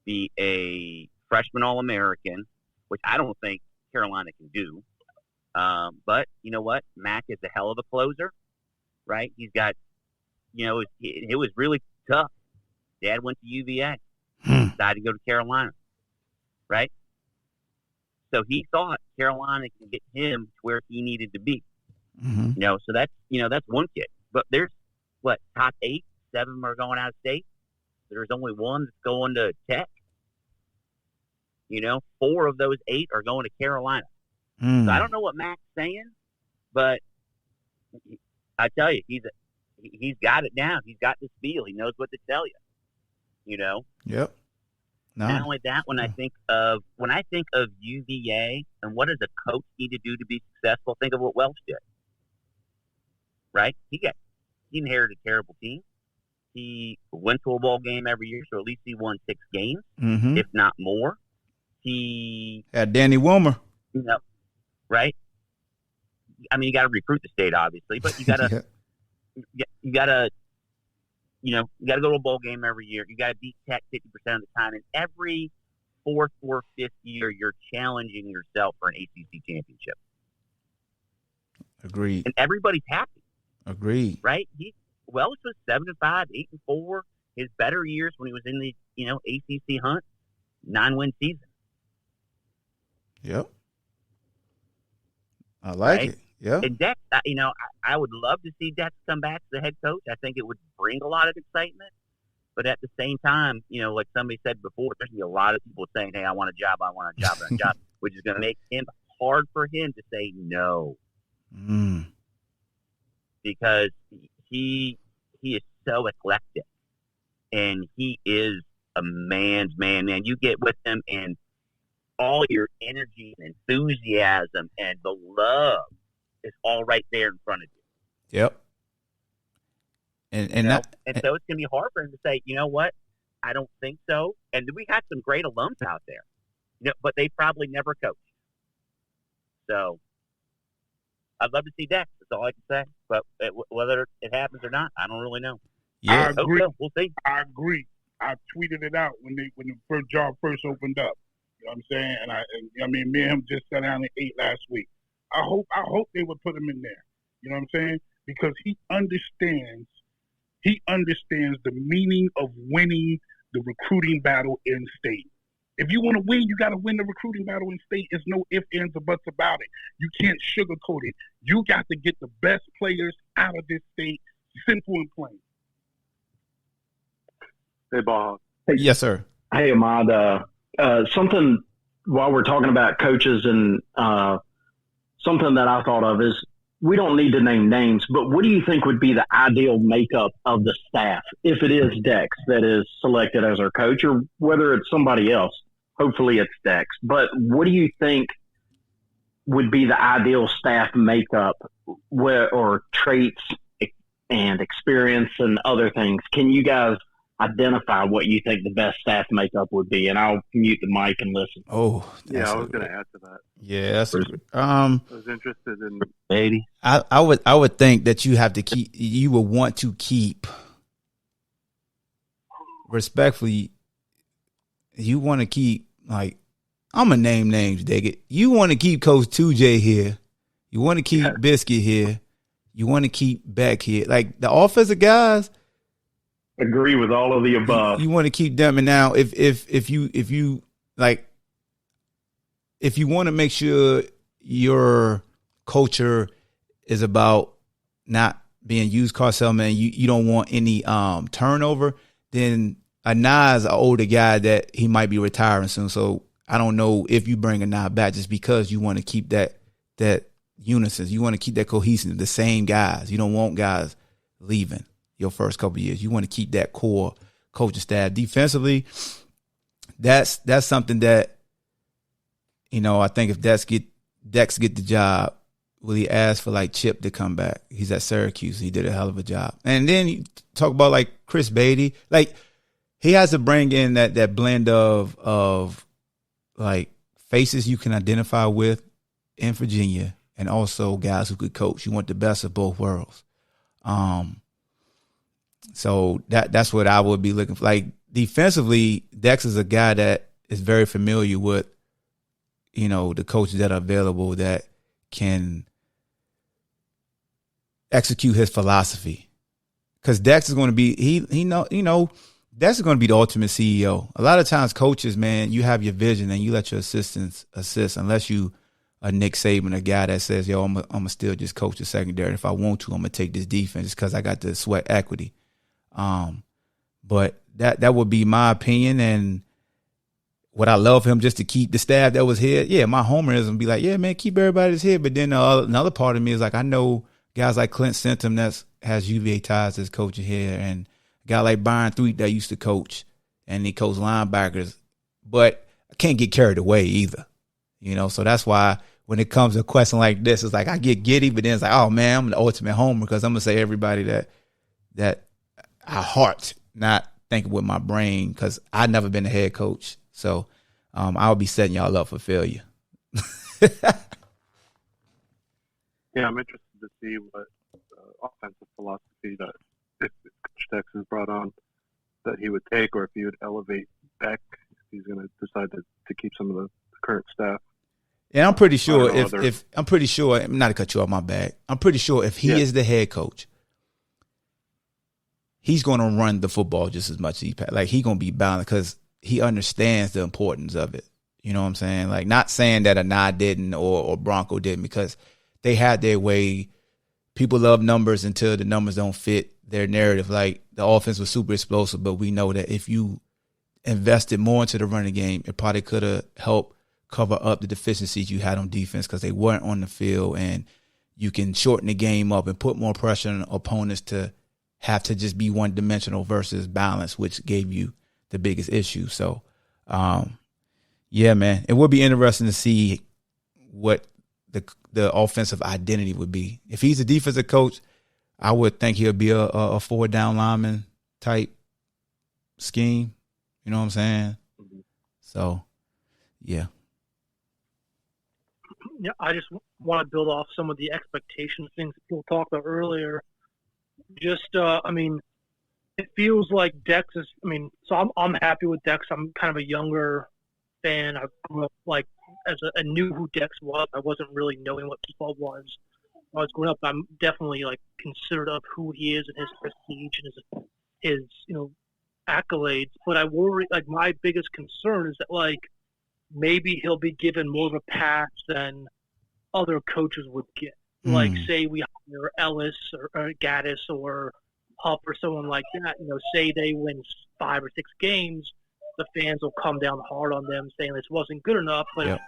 be a freshman All-American, which I don't think Carolina can do. But you know what? Mac is a hell of a closer, right? He's got, it was really tough. Dad went to UVA, decided to go to Carolina, right? So he thought Carolina can get him to where he needed to be. Mm-hmm. So that's one kid. But there's top 8, 7 are going out of state. There's only one that's going to Tech. 4 of those 8 are going to Carolina. So I don't know what Mac's saying, but I tell you, he's got it down. He's got the feel. He knows what to tell you. Yep. No. Not only that, when I think of UVA and what does a coach need to do to be successful, think of what Welsh did. Right? He inherited a terrible team. He went to a bowl game every year, so at least he won 6 games, if not more. He had Danny Wilmer. Right? I mean, you got to recruit the state, obviously, but you got to you got to go to a bowl game every year. You got to beat Tech 50% of the time. And every fourth or fifth year, you're challenging yourself for an ACC championship. Agreed. And everybody's happy. Agreed. Right? Welch was 7-5, 8-4. His better years when he was in the ACC hunt, 9-win season. Yep. I like it. Yeah. And Dex, I would love to see Dex come back as the head coach. I think it would bring a lot of excitement. But at the same time, like somebody said before, there's going to be a lot of people saying, hey, I want a job, which is going to make him hard for him to say no. Because he is so eclectic. And he is a man's man. You get with him and all your energy and enthusiasm and the love is all right there in front of you. Yep. And so it's going to be hard for him to say, you know what, I don't think so. And we had some great alums out there, but they probably never coached. So I'd love to see Dex. That's all I can say. But whether it happens or not, I don't really know. Yeah, I agree. So. We'll see. I agree. I tweeted it out when the first job first opened up. You know what I'm saying? And me and him just sat down and ate last week. I hope they would put him in there. You know what I'm saying? Because he understands the meaning of winning the recruiting battle in state. If you want to win, you got to win the recruiting battle in state. There's no ifs, ands, or buts about it. You can't sugarcoat it. You got to get the best players out of this state. Simple and plain. Hey, Bob. Yes, sir. Hey, Ahmad. Something while we're talking about coaches and something that I thought of is we don't need to name names, but what do you think would be the ideal makeup of the staff if it is Dex that is selected as our coach or whether it's somebody else? Hopefully it's Dex. But what do you think would be the ideal staff makeup or traits and experience and other things? Can you guys identify what you think the best staff makeup would be? And I'll mute the mic and listen. Oh, yeah, I was going to add to that. Yeah, that's I was interested in 80. I would think that you would want to keep respectfully. You want to keep I'm gonna name names, dig it. You want to keep Coach 2J here. You want to keep Biscuit here. You want to keep Beck here. Like the offensive guys. Agree with all of the above. You want to keep them, and now if you want to make sure your culture is about not being used car salesman, you don't want any turnover, then Anah's an older guy that he might be retiring soon. So I don't know if you bring Anah back just because you want to keep that unison. You want to keep that cohesion, the same guys. You don't want guys leaving your first couple of years. You want to keep that core coaching staff. Defensively, that's something that, I think if Dex get the job, will he ask for Chip to come back? He's at Syracuse. He did a hell of a job. And then you talk about Chris Beatty. He has to bring in that blend of faces you can identify with in Virginia and also guys who could coach. You want the best of both worlds. So that's what I would be looking for. Defensively, Dex is a guy that is very familiar with, the coaches that are available that can execute his philosophy. Because Dex is going to be Dex is going to be the ultimate CEO. A lot of times, coaches, man, you have your vision and you let your assistants assist. Unless you a Nick Saban, a guy that says, "Yo, I'm gonna still just coach the secondary. If I want to, I'm gonna take this defense just because I got the sweat equity." But that would be my opinion. And would I love him just to keep the staff that was here? Yeah, my homerism be like, yeah, man, keep everybody that's here. But then another part of me is I know guys like Clint Centum that has UVA ties that's coaching here, and a guy like Byron Threet that used to coach, and he coached linebackers. But I can't get carried away either, So that's why when it comes to a question like this, it's I get giddy, but then it's oh man, I'm the ultimate homer because I'm gonna say everybody that I heart, not thinking with my brain, because I've never been a head coach. So I'll be setting y'all up for failure. Yeah, I'm interested to see what offensive philosophy that if Coach Texas brought on that he would take, or if he would elevate Beck, if he's going to decide to keep some of the current staff. And I'm pretty sure not to cut you off, my bad. I'm pretty sure if he is the head coach, he's going to run the football just as much as he's going to be balanced because he understands the importance of it. You know what I'm saying? Like, not saying that Anad didn't or Bronco didn't, because they had their way. People love numbers until the numbers don't fit their narrative. Like, the offense was super explosive, but we know that if you invested more into the running game, it probably could have helped cover up the deficiencies you had on defense because they weren't on the field, and you can shorten the game up and put more pressure on opponents to have to just be one-dimensional versus balance, which gave you the biggest issue. So, yeah, man, it would be interesting to see what the offensive identity would be. If he's a defensive coach, I would think he'll be a forward-down lineman type scheme. You know what I'm saying? So, yeah. Yeah, I just want to build off some of the expectations things people talked about earlier. Just, it feels like Dex is. So I'm happy with Dex. I'm kind of a younger fan. I grew up I knew who Dex was. I wasn't really knowing what football was. When I was growing up, I'm definitely considerate of who he is and his prestige and his accolades. But I worry. My biggest concern is that maybe he'll be given more of a pass than other coaches would get. Say we hire Ellis or Gaddis or Huff or someone like that. Say they win 5 or 6 games, the fans will come down hard on them saying this wasn't good enough. But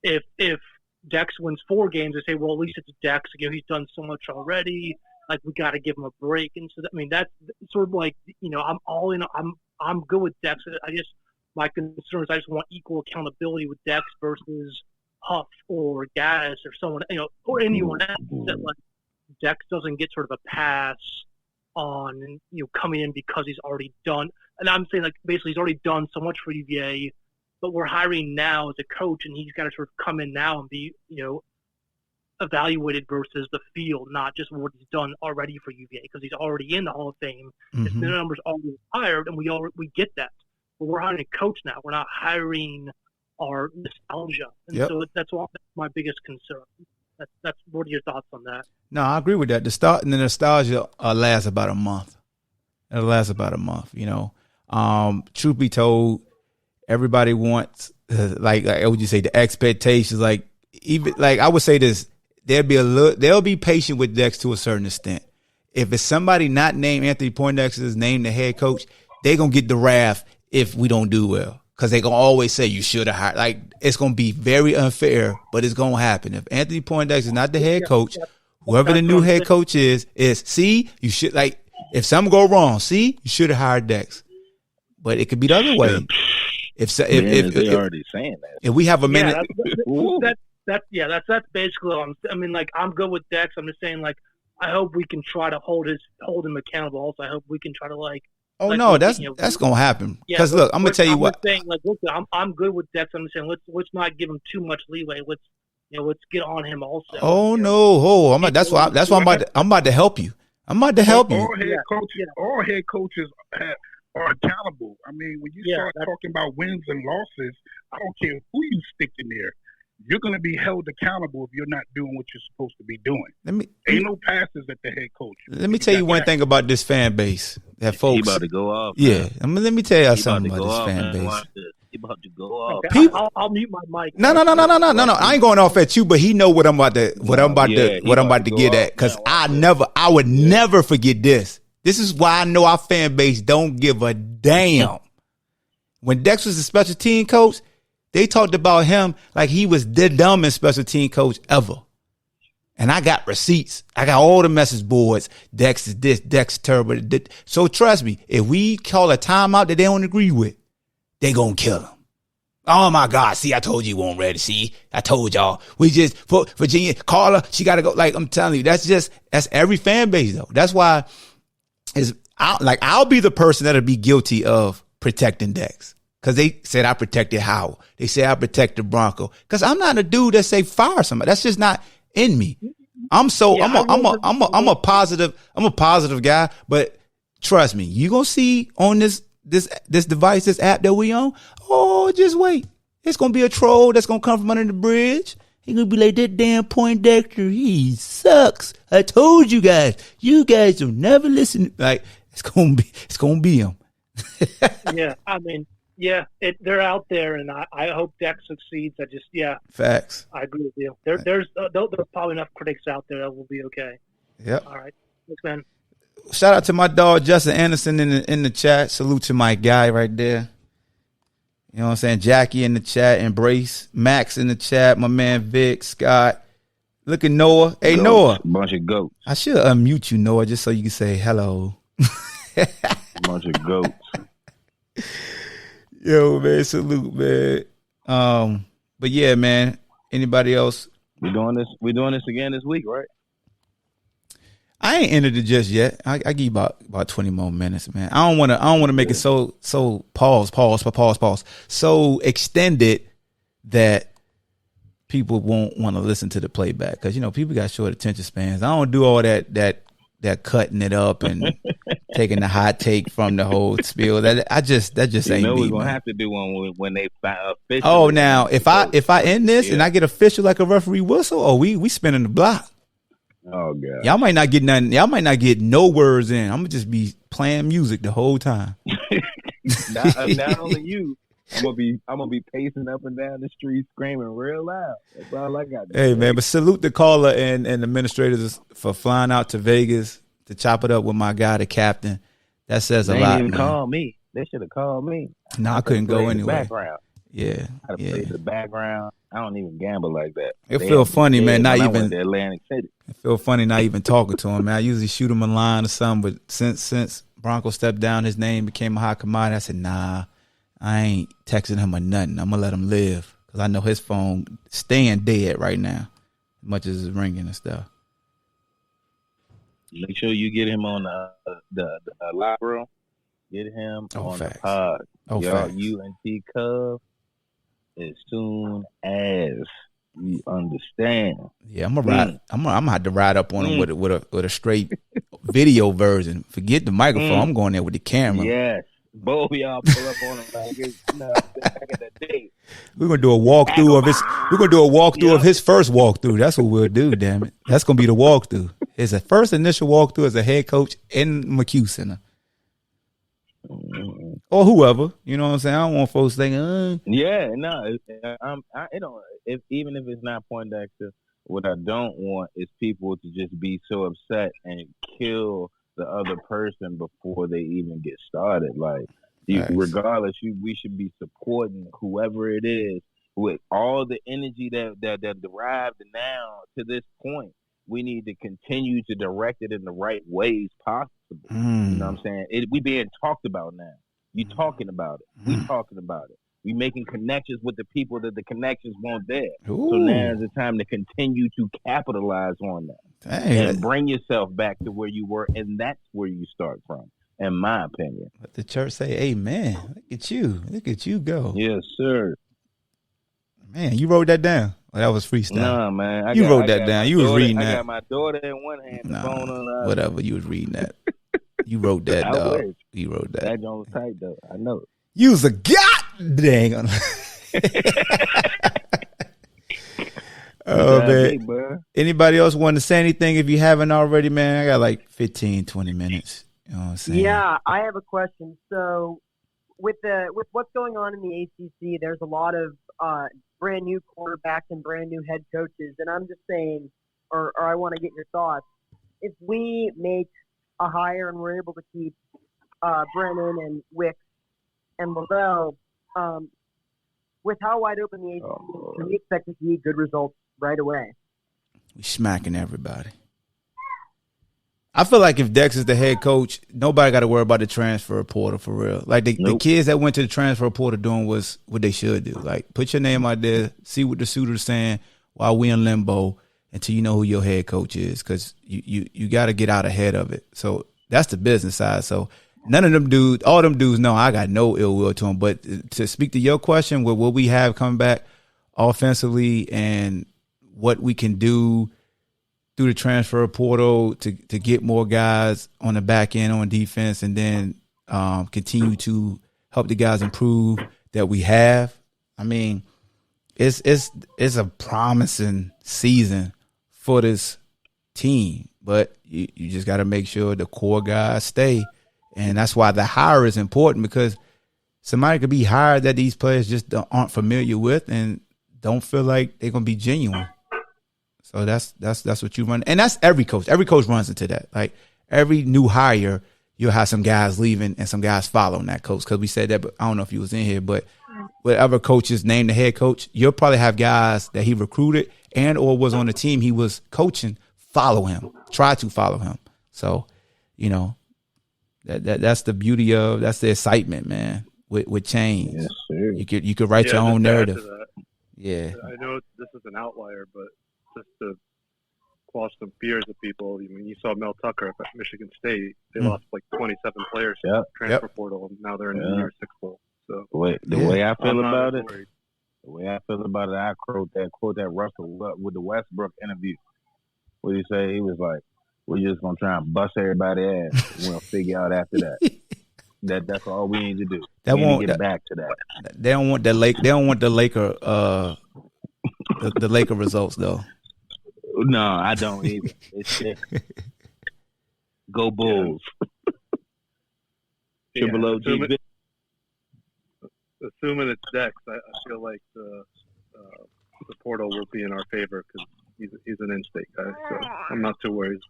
if Dex wins 4 games, they say, well, at least it's Dex. He's done so much already. We got to give him a break. And so that's sort of I'm all in. I'm good with Dex. My concern is I just want equal accountability with Dex versus Huff or Gaddis or someone, or anyone else. That Dex doesn't get sort of a pass on coming in because he's already done. And I'm saying basically he's already done so much for UVA, but we're hiring now as a coach, and he's got to sort of come in now and be evaluated versus the field, not just what he's done already for UVA, because he's already in the Hall of Fame. His numbers already hired, and we get that. But we're hiring a coach now. We're not hiring our nostalgia. And so that's my biggest concern. That's what are your thoughts on that? No, I agree with that. The nostalgia lasts about a month. It'll last about a month, Truth be told, everybody wants, what would you say, the expectations, even I would say this, they'll be patient with Dex to a certain extent. If it's somebody not named Anthony Poindexter is named the head coach, they're going to get the wrath if we don't do well. Because they're going to always say you should have hired. It's going to be very unfair, but it's going to happen. If Anthony Poindexter is not the head coach, whoever the new head coach is, see, you should, if something go wrong, see, you should have hired Dex. But it could be the other way. If they're already saying that. If we have a minute. That's basically what I'm good with Dex. I'm just saying, I hope we can try to hold him accountable. Also, I hope we can try to that's gonna happen. Because look, I'm gonna tell you what. Saying, look, I'm good with Dex. I'm just saying let's not give him too much leeway. Let's get on him also. Oh no, that's why I'm about to help you. I'm about to help you. All head coaches are accountable. When you start talking about wins and losses, I don't care who you stick in there. You're going to be held accountable if you're not doing what you're supposed to be doing. Ain't no passes at the head coach. Let me tell you one thing about this fan base. That folks, he about to go off. Yeah, let me tell you something about this fan base. He about to go off. People, I'll mute my mic. No. I ain't going off at you, but he know what I'm about to get at. Because I would never forget this. This is why I know our fan base don't give a damn. When Dex was the special team coach, they talked about him like he was the dumbest special team coach ever. And I got receipts. I got all the message boards. Dex is this, Dex is terrible. So trust me, if we call a timeout that they don't agree with, they gonna kill him. Oh my God, see, I told you weren't ready. See, I told y'all. We just, for Virginia, Carla, she gotta go. I'm telling you, that's every fan base though. That's why I'll be the person that'll be guilty of protecting Dex. Because they said I protected Howard. They said I protected Bronco. Because I'm not a dude that say fire somebody. That's just not in me. I'm a positive guy. But trust me, you gonna see on this device, this app that we on. Oh, just wait. It's gonna be a troll that's gonna come from under the bridge. He gonna be like, that damn Poindexter, he sucks. I told you guys. You guys will never listen. Like, it's gonna be him. Yeah, I mean, yeah, they're out there, and I hope Dex succeeds. Facts. I agree with you. There's probably enough critics out there that will be okay. Yep. All right, thanks, man. Shout out to my dog Justin Anderson in the chat. Salute to my guy right there. You know what I'm saying? Jackie in the chat, Embrace, Max in the chat, my man Vic, Scott. Look at Noah. Hey, Goats, Noah. Bunch of goats. I should unmute you, Noah, just so you can say hello. Bunch of goats. Yo, man, salute, man. But yeah, man. Anybody else? We're doing this again this week, right? I ain't ended it just yet. I give you about 20 more minutes, man. I don't want to make it so pause, so extended that people won't want to listen to the playback, because people got short attention spans. I don't do all that cutting it up and taking the hot take from the whole spiel. That just ain't me. We're gonna have to do one when they officially. Oh, now if I end this and I get official like a referee whistle, we spinning the block. Oh god, y'all might not get nothing. Y'all might not get no words in. I'm gonna just be playing music the whole time. not only you, I'm gonna be pacing up and down the street screaming real loud. That's all I got. Hey man, but salute the caller and administrators for flying out to Vegas to chop it up with my guy, the captain. That says a lot. They didn't call me. They should have called me. No, I couldn't go anyway. Background. Yeah, I play the background. I don't even gamble like that. It feel funny, man. Not I even went to Atlantic City. It feel funny not even talking to him, man. I usually shoot him a line or something, but since Bronco stepped down, his name became a hot commodity. I said, nah, I ain't texting him or nothing. I'm gonna let him live, because I know his phone staying dead right now, as much as it's ringing and stuff. Make sure you get him on the live room. Get him on facts. the pod. Facts. UNT Cub. As soon as you understand. Yeah, I'm gonna have to ride up on him with a straight video version. Forget the microphone. I'm going there with the camera. Yes. Both of y'all pull up on him like it's back in the day. We're gonna do a walkthrough of his. We're gonna do a walkthrough of his first walkthrough. That's what we'll do. Damn it, that's gonna be the walkthrough. It's a first initial walkthrough as a head coach in McHugh Center, or whoever. You know what I'm saying? I don't want folks thinking. Yeah, no. Even if it's not Poindexter, what I don't want is people to just be so upset and kill the other person before they even get started. Like, regardless, we should be supporting whoever it is with all the energy that derived now to this point. We need to continue to direct it in the right ways possible. You know what I'm saying? We being talked about now. You talking about it. We talking about it. We making connections with the people that the connections weren't there. Ooh. So now is the time to continue to capitalize on that. And bring yourself back to where you were, and that's where you start from, in my opinion. Let the church say amen. Look at you go. Yes, sir. Man, you wrote that down. Well, that was freestyle. Nah, man. You wrote that down. You was reading that. I got my daughter in one hand, the phone on the other. Whatever, you was reading that. You wrote that, dog. You wrote that. That joint was tight, though. I know. You was a god dang. Oh, man. Anybody else want to say anything if you haven't already, man? I got like 15, 20 minutes. You know what I'm saying? Yeah, I have a question. So with what's going on in the ACC, there's a lot of brand new quarterbacks and brand new head coaches. And I'm just saying, or I want to get your thoughts. If we make a hire and we're able to keep Brennan and Wicks and Lavelle, with how wide open the ACC, can we expect to see good results right away? We smacking everybody. I feel like if Dex is the head coach, nobody got to worry about the transfer portal for real. Like the kids that went to the transfer portal doing was what they should do. Like, put your name out there, see what the suitor's saying while we in limbo until you know who your head coach is, because you got to get out ahead of it. So that's the business side. So none of them dudes, all them dudes know I got no ill will to them. But to speak to your question, with what we have coming back offensively and what we can do through the transfer portal to get more guys on the back end on defense, and then continue to help the guys improve that we have. I mean, it's a promising season for this team, but you just got to make sure the core guys stay, and that's why the hire is important, because somebody could be hired that these players just aren't familiar with and don't feel like they're gonna be genuine. So that's what you run, and that's every coach. Every coach runs into that. Like every new hire, you'll have some guys leaving and some guys following that coach. Because we said that, but I don't know if he was in here. But whatever coaches name the head coach, you'll probably have guys that he recruited and or was on the team he was coaching follow him, try to follow him. So, that's the beauty of, that's the excitement, man. With change, yes, sir. You could write your own narrative. Yeah, I know this is an outlier, but just to quash some fears of people. I mean, you saw Mel Tucker at Michigan State. They lost like 27 players in the transfer portal, and now they're in the New Year's Six Bowl. So the way I feel about it, I quote that Russell with the Westbrook interview. What he say? He was like, "We're just gonna try and bust everybody's ass. We'll figure out after that." That's all we need to do. We need to get back to that. They don't want the They don't want the Laker. The Laker results though. No, I don't either. Go Bulls. Triple OG. Assuming it's Dex, I feel like the portal will be in our favor because he's an in-state guy. So I'm not too worried.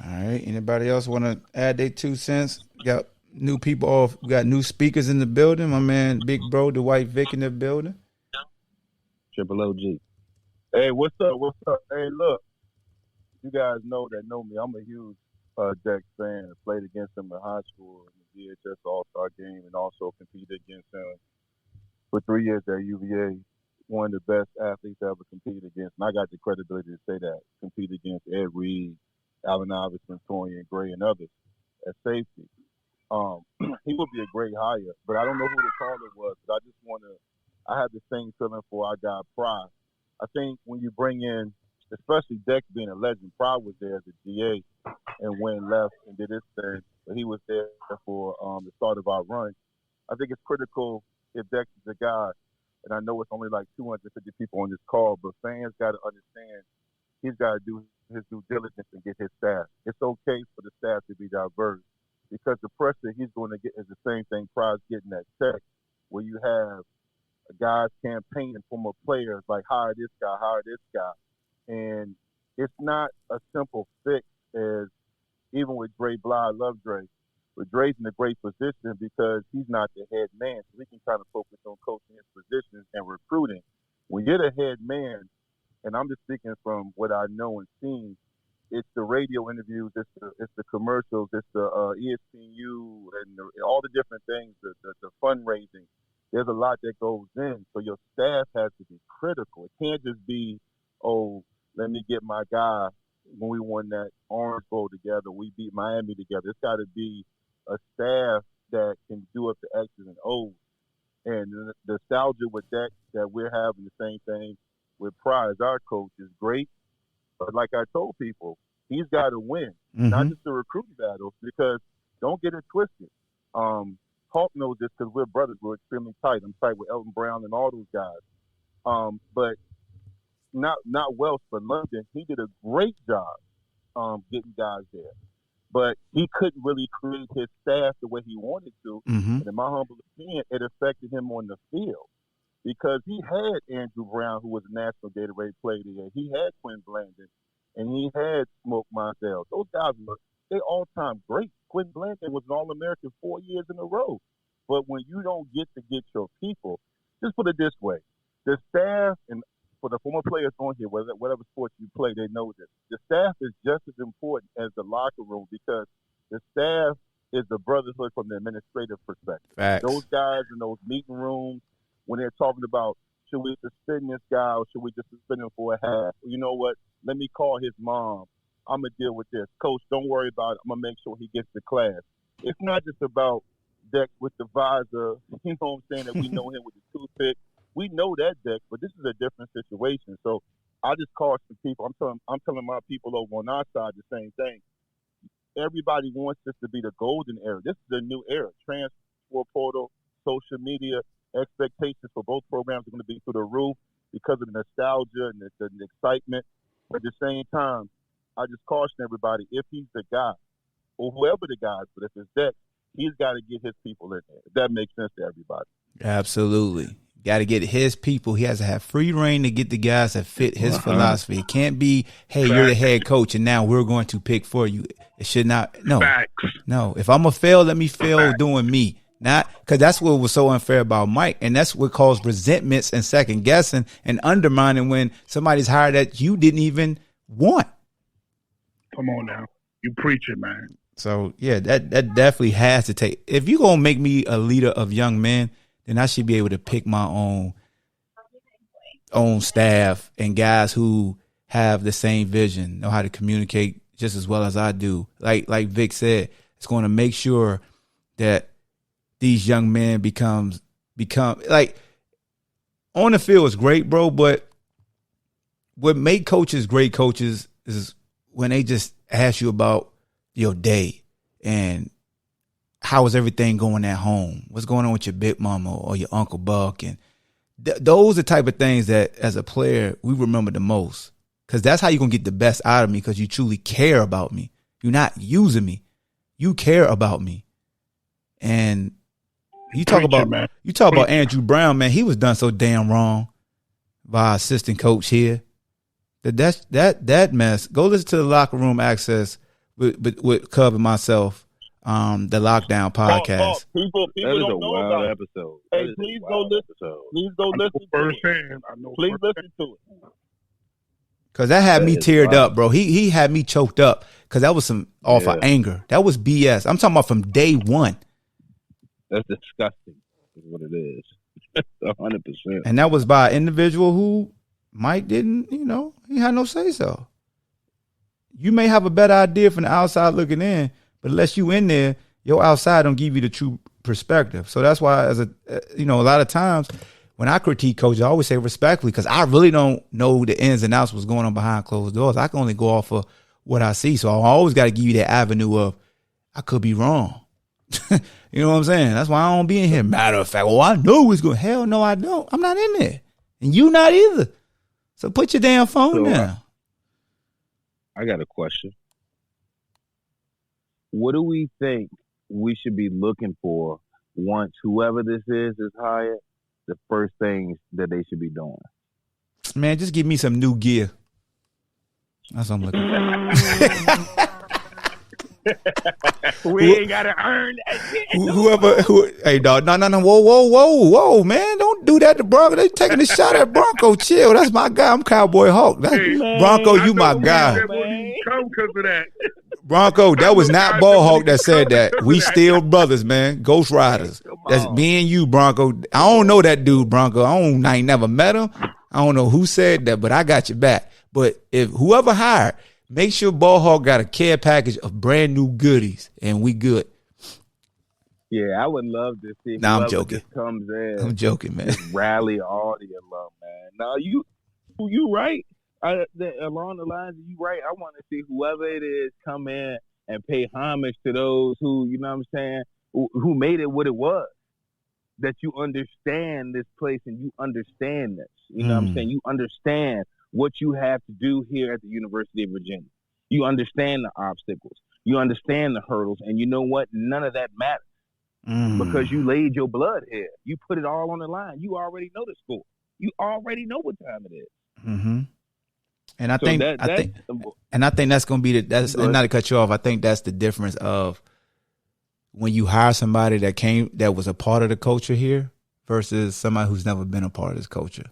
All right. Anybody else want to add their 2 cents? Got new people off. Got new speakers in the building. My man, Big Bro, Dwight Vick in the building. Triple OG. Hey, what's up? What's up? Hey, look. You guys know me. I'm a huge Dex fan. I played against him in high school in the VHS All-Star game and also competed against him for 3 years at UVA. One of the best athletes I ever competed against. And I got the credibility to say that. Competed against Ed Reed, Allen Iverson, Torian Gray, and others at safety. He would be a great hire, but I don't know who the caller was. But I have the same feeling for our guy Pry. I think when you bring in, especially Dex being a legend, Pry was there as a GA and went left and did his thing, but he was there for the start of our run. I think it's critical if Dex is a guy, and I know it's only like 250 people on this call, but fans got to understand he's got to do his due diligence and get his staff. It's okay for the staff to be diverse because the pressure he's going to get is the same thing Pry's getting at Tech, where you have guys campaigning for more players like hire this guy. And it's not a simple fix as even with Dre Bly, I love Dre, but Dre's in a great position because he's not the head man. So he can kind of focus on coaching his positions and recruiting. When you're the head man, and I'm just speaking from what I know and seen, it's the radio interviews, it's the commercials, it's the ESPNU, and all the different things, the fundraising. There's a lot that goes in, so your staff has to be critical. It can't just be, oh, let me get my guy. When we won that Orange Bowl together, we beat Miami together. It's got to be a staff that can do up the X's and O's. And the nostalgia with that we're having the same thing with Pry as our coach is great. But like I told people, he's got to win, not just the recruiting battles, because don't get it twisted. Hawk knows this because we're brothers. We're extremely tight. I'm tight with Elton Brown and all those guys. But not Welsh, but London, he did a great job getting guys there. But he couldn't really create his staff the way he wanted to. And in my humble opinion, it affected him on the field because he had Andrew Brown, who was a national Gatorade player there. He had Quinn Blandon, and he had Smoke Mondale. Those guys were all-time great. Quinn Blandon was an All-American 4 years in a row. But when you don't get your people, just put it this way, the staff, and for the former players on here, whatever sport you play, they know this. The staff is just as important as the locker room because the staff is the brotherhood from the administrative perspective. Facts. Those guys in those meeting rooms, when they're talking about, should we suspend this guy or should we just suspend him for a half? You know what? Let me call his mom. I'm going to deal with this. Coach, don't worry about it. I'm going to make sure he gets to class. It's not just about Dex with the visor, you know what I'm saying, that we know him with the toothpick. We know that, Dex, but this is a different situation. So I just caution people. I'm telling my people over on our side the same thing. Everybody wants this to be the golden era. This is a new era. Transfer portal, social media, expectations for both programs are going to be through the roof because of the nostalgia and the excitement. But at the same time, I just caution everybody, if he's the guy, or whoever the guy is, but if it's Dex, he's got to get his people in there. If that makes sense to everybody. Absolutely. Got to get his people. He has to have free reign to get the guys that fit his philosophy. It can't be, hey, you're the head coach, and now we're going to pick for you. It should not. No. No. If I'm going to fail, let me fail doing me. Not because that's what was so unfair about Mike, and that's what caused resentments and second guessing and undermining when somebody's hired that you didn't even want. Come on now, you preaching, man. So yeah, that definitely has to take. If you're gonna make me a leader of young men, then I should be able to pick my own staff and guys who have the same vision, know how to communicate just as well as I do. Like Vic said, it's going to make sure that these young men become like on the field is great, bro. But what make coaches great coaches is when they just ask you about your day and how is everything going at home? What's going on with your big mama or your Uncle Buck? And those are the type of things that as a player we remember the most, because that's how you're going to get the best out of me, because you truly care about me. You're not using me. You care about me. And you talk about Andrew Brown, man. He was done so damn wrong by our assistant coach here. That mess. Go listen to the Locker Room Access with Cub and myself, the Lockdown podcast. People don't know about it. Episode. Hey, please go listen. Please go listen firsthand. Please listen to it. Cause that had me teared up, bro. He had me choked up because that was some off of anger. That was BS. I'm talking about from day one. That's disgusting, is what it is. 100%. And that was by an individual who Mike didn't, he had no say so. You may have a better idea from the outside looking in, but unless you in there, your outside don't give you the true perspective. So that's why, as a lot of times when I critique coaches, I always say respectfully, because I really don't know the ins and outs what's going on behind closed doors. I can only go off of what I see. So I always got to give you that avenue of I could be wrong. You know what I'm saying? That's why I don't be in here. Matter of fact, I know it's going. Hell no, I don't. I'm not in there, and you not either. So put your damn phone down. I got a question. What do we think we should be looking for once whoever this is hired? The first things that they should be doing. Man, just give me some new gear. That's what I'm looking for. We ain't gotta earn that. Hey, dog, no, whoa, man, don't do that to Bronco. They taking a shot at Bronco. Chill, that's my guy. I'm Cowboy Hawk. Bronco, you my guy. Bronco, that was not Ball Hawk that said that. We still brothers, man. Ghost Riders. That's me and you, Bronco. I don't know that dude, Bronco. I ain't never met him. I don't know who said that, but I got your back. But if whoever hired, make sure Ball Hawk got a care package of brand new goodies, and we good. Yeah, I would love to see. Nah, I'm joking. Comes in. I'm joking, man. Rally all the alum, man. Now you right. Along the lines of you right. I want to see whoever it is come in and pay homage to those who, you know what I'm saying, who made it what it was. That you understand this place and you understand this. You know what I'm saying? You understand what you have to do here at the University of Virginia. You understand the obstacles. You understand the hurdles. And you know what? None of that matters because you laid your blood here. You put it all on the line. You already know the score. You already know what time it is. Mm-hmm. And I think that's going to be and not to cut you off. I think that's the difference of when you hire somebody that was a part of the culture here versus somebody who's never been a part of this culture.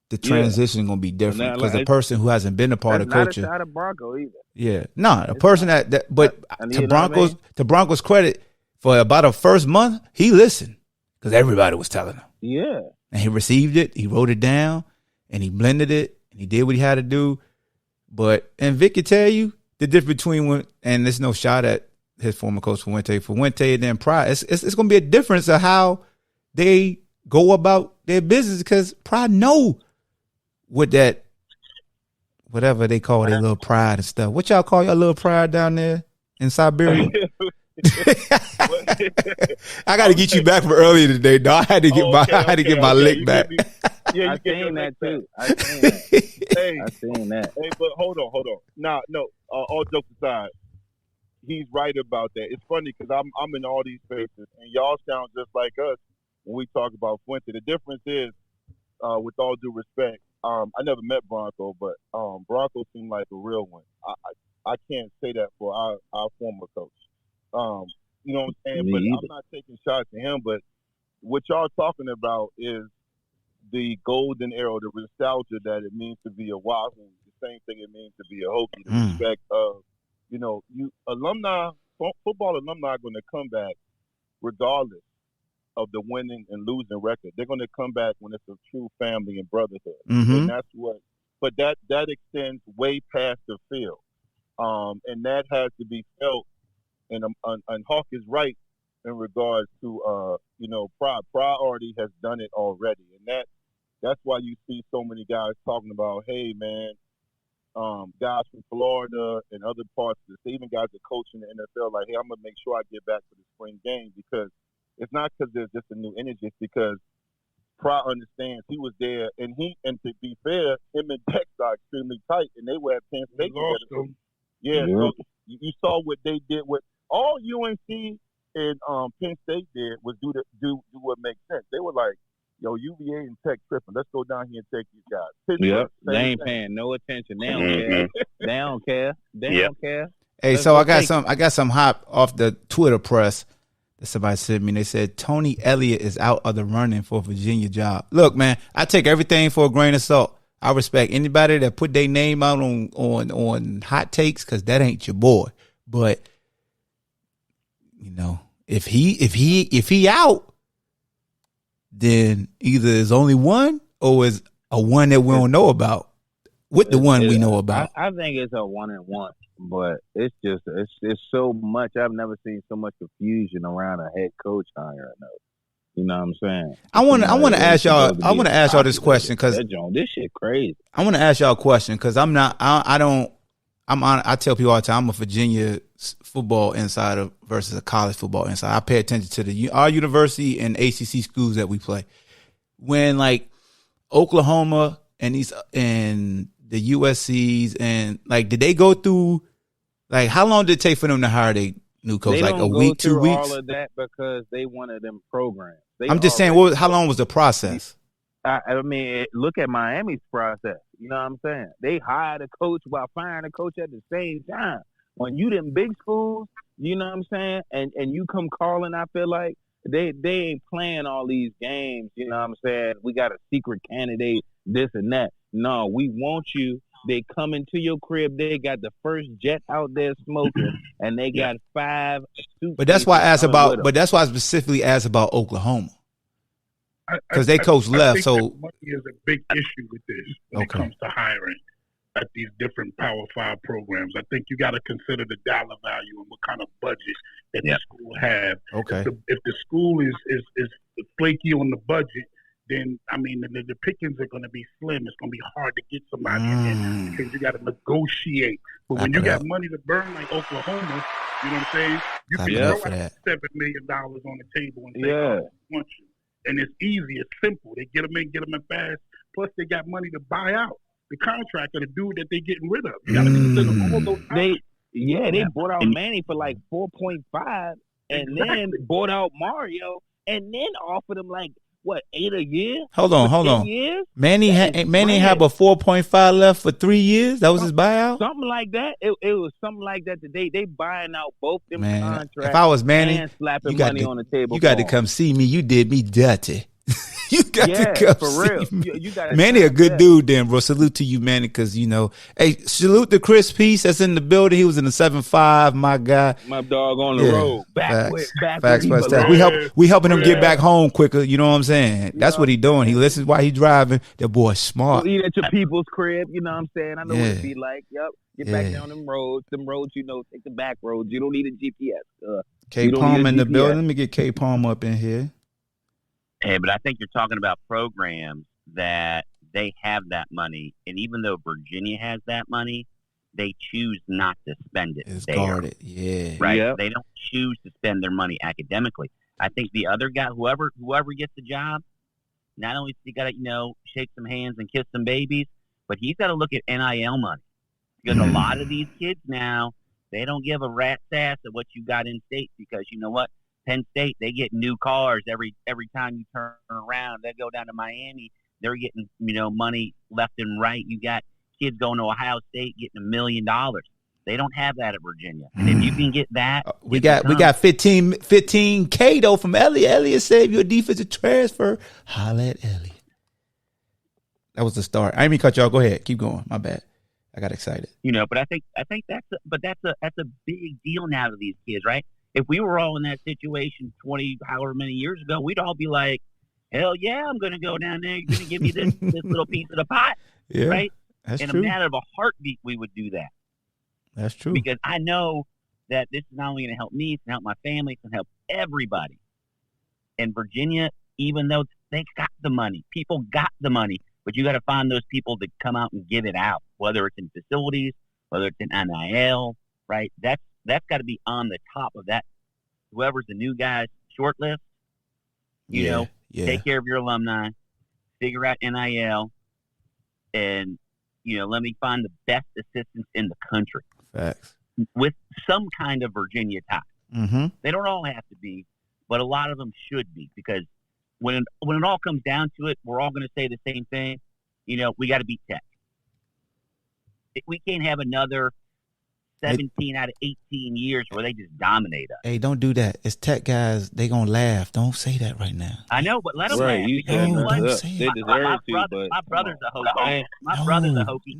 The transition is going to be different because the person who hasn't been a part of culture. Not a shot of Bronco either. Yeah, no, the person but to Bronco's credit, for about the first month, he listened because everybody was telling him. Yeah, and he received it. He wrote it down, and he blended it, and he did what he had to do. And Vic could tell you the difference between and there's no shot at his former coach Fuente and then Pride. It's going to be a difference of how they go about their business because Pride know what that, whatever they call their little pride and stuff. What y'all call your little pride down there in Siberia? I got to get you back from earlier today, dog. I had to get my lick back. I seen that too. I seen that. Hey, Hey, but hold on. No. All jokes aside, he's right about that. It's funny because I'm in all these spaces, and y'all sound just like us when we talk about Fuente. The difference is, with all due respect, I never met Bronco, but Bronco seemed like a real one. I can't say that for our former coach. You know what I'm saying? But I'm not taking shots at him. But what y'all talking about is the golden era, the nostalgia that it means to be a Wahoo, the same thing it means to be a Hokie. The respect of, alumni, football alumni are going to come back regardless of the winning and losing record. They're going to come back when it's a true family and brotherhood. And that's what. But that extends way past the field, and that has to be felt. And Hawk is right in regards to Pride. Pride already has done it already, and that's why you see so many guys talking about, hey man, guys from Florida and other parts of the even guys that coach in the NFL, like, hey, I'm gonna make sure I get back for the spring game, because it's not because there's just a new energy, it's because Pride understands he was there, and to be fair, him and Dex are extremely tight, and they were at Penn State together. Yeah, so you saw what they did with all UNC and Penn State did was do what makes sense. They were like, yo, UVA and Tech tripping. Let's go down here and take these guys. Yep, they ain't paying no attention. They don't care. They don't care. They don't care. Hey, so I got some hot off the Twitter press that somebody sent me. They said Tony Elliott is out of the running for a Virginia job. Look, man, I take everything for a grain of salt. I respect anybody that put their name out on hot takes, because that ain't your boy. But if he out, then either there's only one or is a one that we don't know about with the one we know about. I think it's a 1-1, but it's so much. I've never seen so much confusion around a head coach hire. You know what I'm saying? I want to ask y'all this question, because this shit crazy. I want to ask y'all a question, because I tell people all the time, I'm a Virginia football insider versus a college football insider. I pay attention to our university and ACC schools that we play. When like Oklahoma and the USCs and like, did they go through, like, how long did it take for them to hire their new coach? Like a week, 2 weeks? All of that because they wanted them programs. I'm just saying, how long was the process? I mean, look at Miami's process. You know what I'm saying? They hired a coach while firing a coach at the same time. When you them big schools, you know what I'm saying, and you come calling, I feel like they ain't playing all these games. You know what I'm saying? We got a secret candidate, this and that. No, we want you. They come into your crib. They got the first jet out there smoking, and they got 5 suitcases. But that's why I asked about. But that's why I specifically asked about Oklahoma, because they coach left. So money is a big issue with this when it comes to hiring at these different Power 5 programs. I think you got to consider the dollar value and what kind of budget that the school have. Okay. If the school is flaky on the budget, then I mean the pickings are going to be slim. It's going to be hard to get somebody in because you got to negotiate. But when you got money to burn like Oklahoma, you know what I'm saying? You can throw out $7 million on the table and say, "Oh, I want you." And it's easy. It's simple. They get them in fast. Plus, they got money to buy out the contractor, the dude that they getting rid of. You got to consider all those. They bought out Manny for like 4.5, and then bought out Mario, and then offered him like what, 8 a year? Hold on. Years? Manny had a 4.5 left for 3 years. That was his buyout. Something like that. It was something like that today. They buying out both them contracts. If I was Manny, and slapping money on the table. You got to come see me. You did me dirty. You got to come for see real. me. You gotta Manny a good dude then, bro. Salute to you, Manny, because, hey, salute to Chris Peace that's in the building. He was in the 7-5, my guy. My dog on the road. Facts. We helping him get back home quicker, you know what I'm saying? That's what he doing. He listens while he driving. That boy smart. Eat at your people's crib, you know what I'm saying? I know what it be like. Yep. Get back down them roads. Them roads, take the back roads. You don't need a GPS. K Palm in the building. Let me get K Palm up in here. Hey, but I think you're talking about programs that they have that money, and even though Virginia has that money, they choose not to spend it. It's there. guarded. Yeah. Right. Yep. They don't choose to spend their money academically. I think the other guy, whoever gets the job, not only does he got to, shake some hands and kiss some babies, but he's got to look at NIL money. Because a lot of these kids now, they don't give a rat's ass at what you got in state, because you know what? Penn State, they get new cars every time you turn around. They go down to Miami, they're getting, money left and right. You got kids going to Ohio State getting $1 million. They don't have that at Virginia. And if you can get that, we got 15K though from Elliott. Elliott said you a defensive transfer. Holla at Elliott. That was the start. I didn't mean to cut y'all. Go ahead. Keep going. My bad. I got excited. But I think that's a big deal now to these kids, right? If we were all in that situation 20, however many years ago, we'd all be like, hell yeah, I'm going to go down there. You're going to give me this little piece of the pot, Yeah, right? that's in true. a matter of a heartbeat, we would do that. That's true. Because I know that this is not only going to help me, it's going to help my family, it's going to help everybody. And Virginia, even though they got the money, people got the money, but you got to find those people that come out and give it out, whether it's in facilities, whether it's in NIL, right? That's got to be on the top of that. Whoever's the new guy's short list, take care of your alumni, figure out NIL, and, let me find the best assistants in the country. Facts. With some kind of Virginia tie. Mm-hmm. They don't all have to be, but a lot of them should be, because when it all comes down to it, we're all going to say the same thing. We got to beat Tech. We can't have another 17 out of 18 years where they just dominate us. Hey, don't do that. It's Tech guys. They gonna laugh. Don't say that right now. I know, but let them Right, laugh. you Because said you know that. what? They deserve to, but My brother's a Hokie. My brother's a Hokie.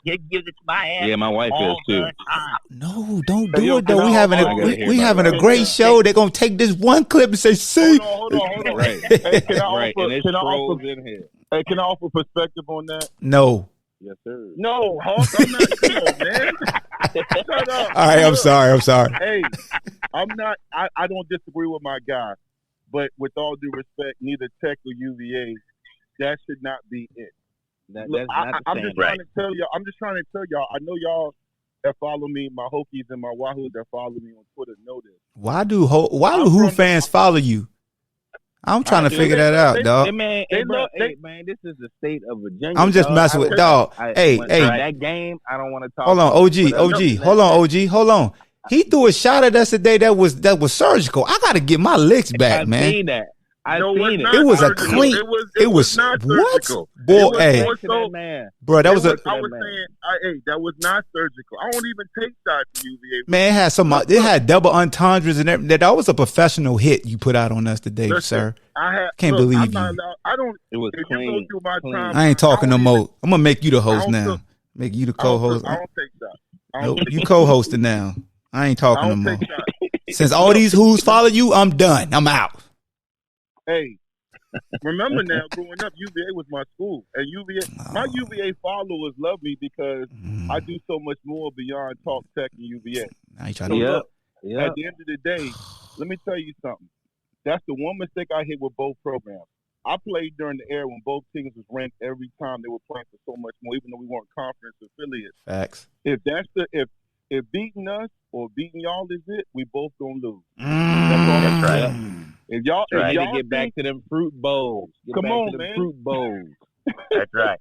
He gives it to my ass. Yeah, my wife is all too. the time. No, don't do yo, it though. can We I- having I a gotta we, hear we about having that. a great show. They're gonna take this one clip and say, "See." Hold on. Right. Hey, can I Right, offer? and it's Can I trolls offer? in here. Hey, can I offer perspective on that? No. Yes, sir. No, Hawk, I'm not. Come on, man. Shut up. All right, I'm sorry. Hey, I'm not. I don't disagree with my guy, but with all due respect, neither Tech or UVA, that should not be it. That's Look, not the I'm just standard. trying to tell y'all. I'm just trying to tell y'all. I know y'all that follow me, my Hokies and my Wahoos that follow me on Twitter know this. Why do Who fans follow you? I'm trying to figure that out, dog. Hey, man, this is the state of Virginia. I'm just dog. messing with dog. Hey, that game, I don't want to talk. Hold on, about it, OG. but I know- Hold on. He threw a shot at us today that was surgical. I got to get my licks back, I man. seen that. I No, seen it's not it. It was a surgical. clean. It was not what? surgical. Boy, It was hey, more so- man. bro, that was a I was saying, hey, that was not surgical. I don't even take shots to UVA. man. It had some. It had double entendres and everything. That was a professional hit you put out on us today, Listen, sir. Can't believe I'm you. not allowed, I don't. It was if clean. you go through my time, I ain't talking no more. I'm gonna make you the host I don't now. feel- Make you the I don't co-host. take shots. I Nope, don't take you shots. co-hosting now. I ain't I talking no don't more. take shots. Since all these who's follow you, I'm done. I'm out. Hey, remember now, growing up, UVA was my school, and my UVA followers love me because I do so much more beyond talk Tech and UVA. Now you try So to. look, Yep. at the end of the day, let me tell you something. That's the one mistake I hit with both programs. I played during the era when both teams was ranked every time they were playing for so much more, even though we weren't conference affiliates. Facts. If beating us or beating y'all is it, we both gonna lose. That's right. If y'all, Try if to y'all get back to them fruit bowls. Get Come back on, to them man. fruit bowls. That's right.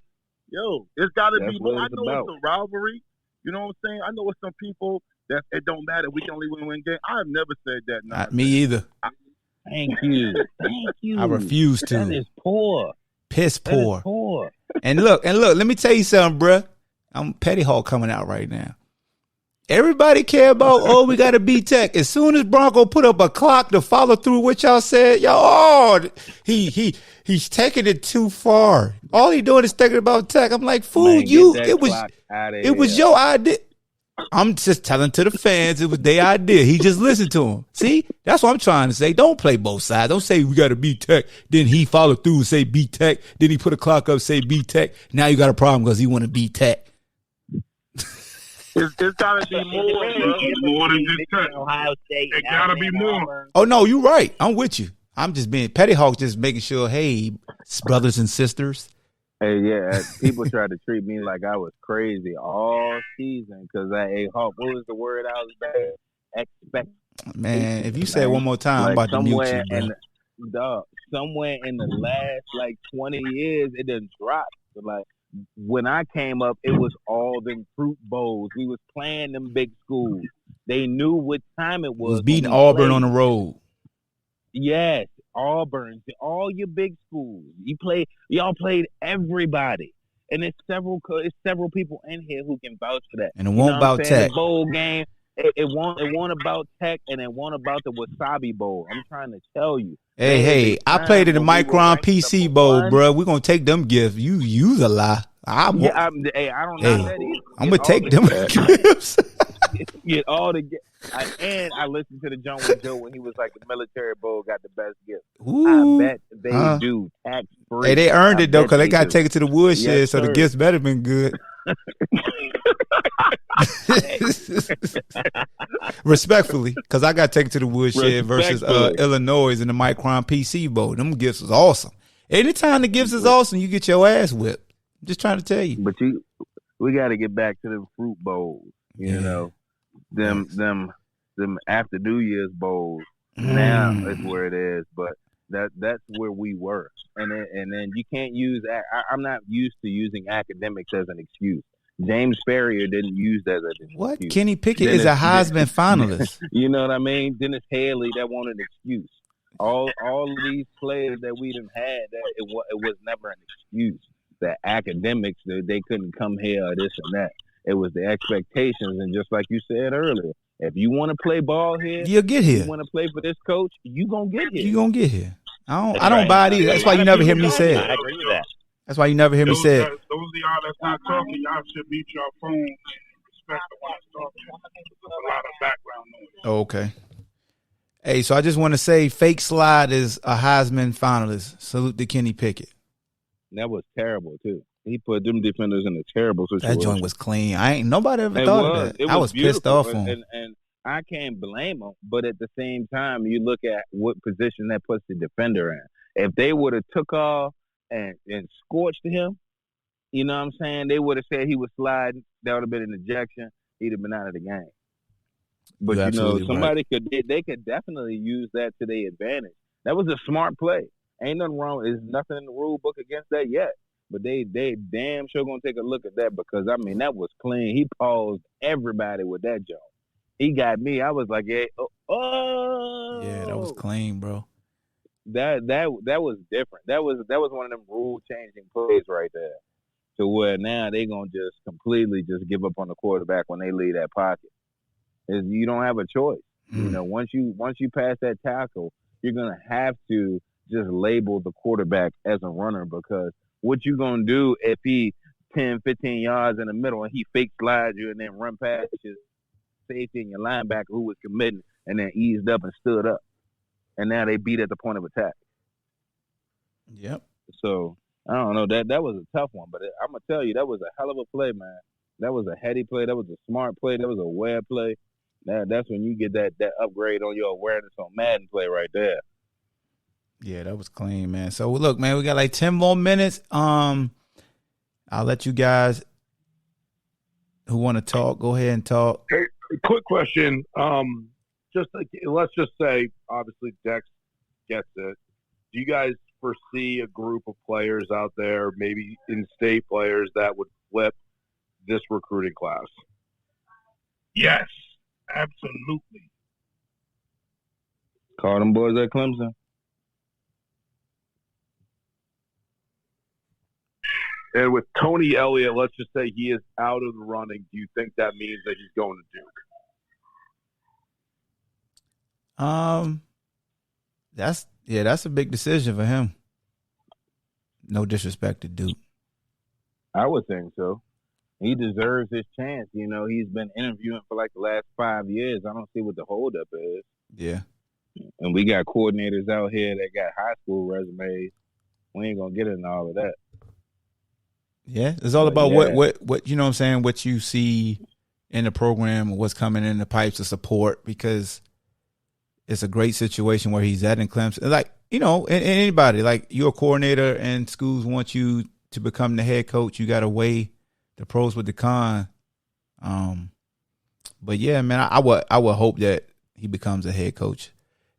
Yo, it's got to That's be what more. I it's know about. it's a rivalry. You know what I'm saying? I know with some people that it don't matter. We can only win one game. I have never said that. Not me either. Thank you. Thank you. I refuse That to. is poor. Piss That is poor. poor. And look. Let me tell you something, bruh. I'm Petty Hawk coming out right now. Everybody care about, we got to beat Tech. As soon as Bronco put up a clock to follow through what y'all said, he's taking it too far. All he doing is thinking about Tech. I'm like, fool, Man, you. get that clock outta It was here. your idea. I'm just telling to the fans it was their idea. He just listened to him. See, that's what I'm trying to say. Don't play both sides. Don't say we got to beat Tech. Then he follow through and say beat Tech. Then he put a clock up, say beat Tech. Now you got a problem because he want to beat Tech. It's got to be more, bro. More than just Tech. Ohio State. It gotta be more. Oh no, you're right. I'm with you. I'm just being Petty Hawk, just making sure, hey, brothers and sisters. Hey, yeah, people tried to treat me like I was crazy all season because Hawk, what was the word I was bad? Expect. Man, if you say it one more time, I'm about to mute you, bro. Somewhere in the last 20 years, it done dropped. So, when I came up, it was all them fruit bowls. We was playing them big schools. They knew what time it was. Beating Auburn on the road. Yes, Auburn, all your big schools. Y'all played everybody, and it's several people in here who can vouch for that. And it won't about Tech. The bowl game. It won't about Tech, and it won't about the Wasabi Bowl. I'm trying to tell you. Hey, I played in the Micron PC Bowl, bro. We're gonna take them gifts. You the lie. I don't know that either. I'm gonna take them gifts. Get all the gifts. And I listened to the John with Joe when he was like the military bowl got the best gift. Ooh, I bet they do tax free. Hey, they earned it though, because they got to take it to the woodshed, yes, so the gifts better been good. Respectfully, because I got to take it to the woodshed versus Illinois in the Micron PC Bowl. Them gifts was awesome. Anytime the gifts is awesome, you get your ass whipped. I'm just trying to tell you. But we got to get back to the fruit bowls. You know, them after New Year's bowls. Now is where it is, but that's where we were. And then you can't use. I'm not used to using academics as an excuse. James Ferrier didn't use that as an excuse. What? Kenny Pickett is a Heisman finalist. You know what I mean? Dennis Haley, that wanted an excuse. All of these players that we done had, that it was never an excuse. The academics, they couldn't come here or this and that. It was the expectations, and just like you said earlier, if you want to play ball here, you'll get here. You want to play for this coach, you gonna get here. You gonna get here. I don't buy it either. That's why you never hear me say it. I agree with that. That's why you never hear me say it. Those of y'all that's not talking, y'all should mute your phone and respect the ones talking. There's a lot of background noise. Oh, okay. Hey, so I just want to say, Fake Slide is a Heisman finalist. Salute to Kenny Pickett. That was terrible too. He put them defenders in a terrible situation. That joint was clean. Nobody ever thought of that. I was pissed off on him. And I can't blame him, but at the same time, you look at what position that puts the defender in. If they would have took off and scorched him, you know what I'm saying? They would have said he was sliding. That would have been an ejection. He'd have been out of the game. But you know, somebody they could definitely use that to their advantage. That was a smart play. Ain't nothing wrong. There's nothing in the rule book against that yet. But they damn sure gonna take a look at that, because I mean that was clean. He paused everybody with that joke. He got me. I was like, yeah, yeah, that was clean, bro. That was different. That was one of them rule changing plays right there. To where now they gonna just completely just give up on the quarterback when they leave that pocket. You don't have a choice. You know, once you pass that tackle, you're gonna have to just label the quarterback as a runner, because what you gonna do if he 10, 15 yards in the middle and he fake slides you and then run past your safety and your linebacker who was committing and then eased up and stood up, and now they beat at the point of attack. Yep. So I don't know, that was a tough one, but I'm gonna tell you, that was a hell of a play, man. That was a heady play. That was a smart play. That was a aware play. That's when you get that upgrade on your awareness on Madden play right there. Yeah, that was clean, man. So look, man, we got like 10 more minutes. I'll let you guys who want to talk go ahead and talk. Hey, quick question. Just like, let's just say, obviously Dex gets it. Do you guys foresee a group of players out there, maybe in-state players, that would flip this recruiting class? Yes, absolutely. Call them boys at Clemson. And with Tony Elliott, let's just say he is out of the running. Do you think that means that he's going to Duke? That's a big decision for him. No disrespect to Duke. I would think so. He deserves his chance. You know, he's been interviewing for like the last 5 years. I don't see what the holdup is. Yeah. And we got coordinators out here that got high school resumes. We ain't gonna get into all of that. Yeah, it's all about what you know what I'm saying, what you see in the program, what's coming in the pipes of support, because it's a great situation where he's at in Clemson. Like, you know, and anybody, like you're a coordinator and schools want you to become the head coach. You got to weigh the pros with the con. But yeah, man, I would hope that he becomes a head coach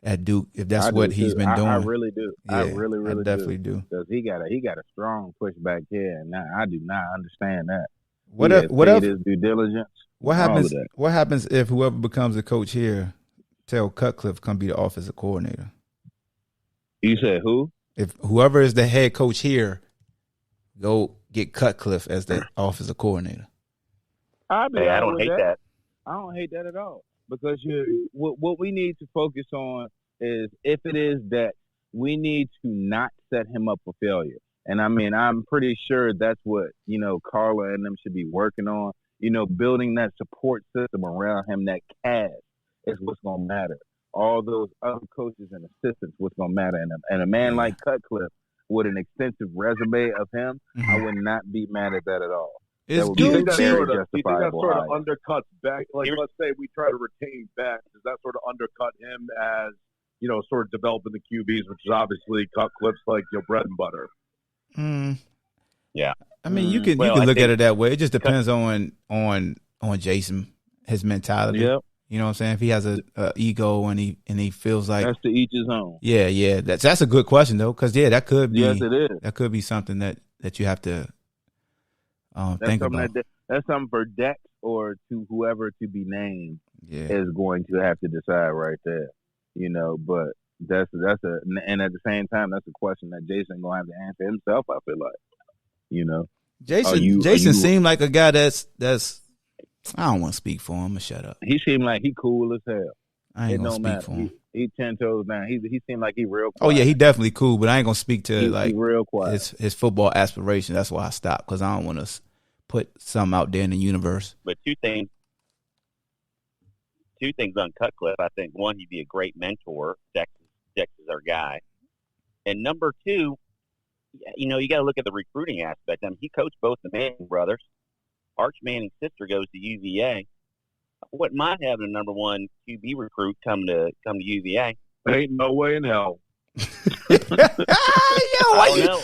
at Duke if that's what he's been doing. I really do. Yeah, I really definitely do. Because he got a strong push back here, and I do not understand that. What his due diligence? What happens? What happens if whoever becomes the coach here tell Cutcliffe come be the offensive coordinator? You said who? If whoever is the head coach here, go get Cutcliffe as the offensive coordinator. I don't hate that. I don't hate that at all, because what we need to focus on is, if it is that, we need to not set him up for failure. And I mean, I'm pretty sure that's what, you know, Carla and them should be working on. You know, building that support system around him, that cast, is what's going to matter. All those other coaches and assistants, what's going to matter. And a man like Cutcliffe, with an extensive resume of him, I would not be mad at that at all. Do you think that sort of undercuts Beck? Like, let's say we try to retain Beck, does that sort of undercut him as, you know, sort of developing the QBs, which is obviously Cutcliffe's like your bread and butter? Yeah. I mean, you can look at it that way. It just depends on Jason, his mentality. Yep. You know what I'm saying? If he has a ego and he feels like that's to each his own. Yeah. That's a good question though, because that could be. Yes, it is. That could be something that you have to think about. That's something for Dex or to whoever to be named is going to have to decide right there. You know, but and at the same time, that's a question that Jason gonna have to answer himself. I feel like, you know, Jason seemed like a guy that's. I don't want to speak for him. I'm gonna shut up. He seemed like he cool as hell. I ain't gonna speak for him. He 10 toes down. He seemed like he real quiet. Oh yeah, he definitely cool, but I ain't gonna speak to he real quiet. his football aspirations. That's why I stopped, because I don't want to put something out there in the universe. But two things on Cutcliffe. I think one, he'd be a great mentor. Dex is our guy, and number two, you know, you got to look at the recruiting aspect. I mean, he coached both the Manning brothers. Arch Manning's sister goes to UVA. I wouldn't mind having a number one QB recruit come to UVA. Ain't no way in hell.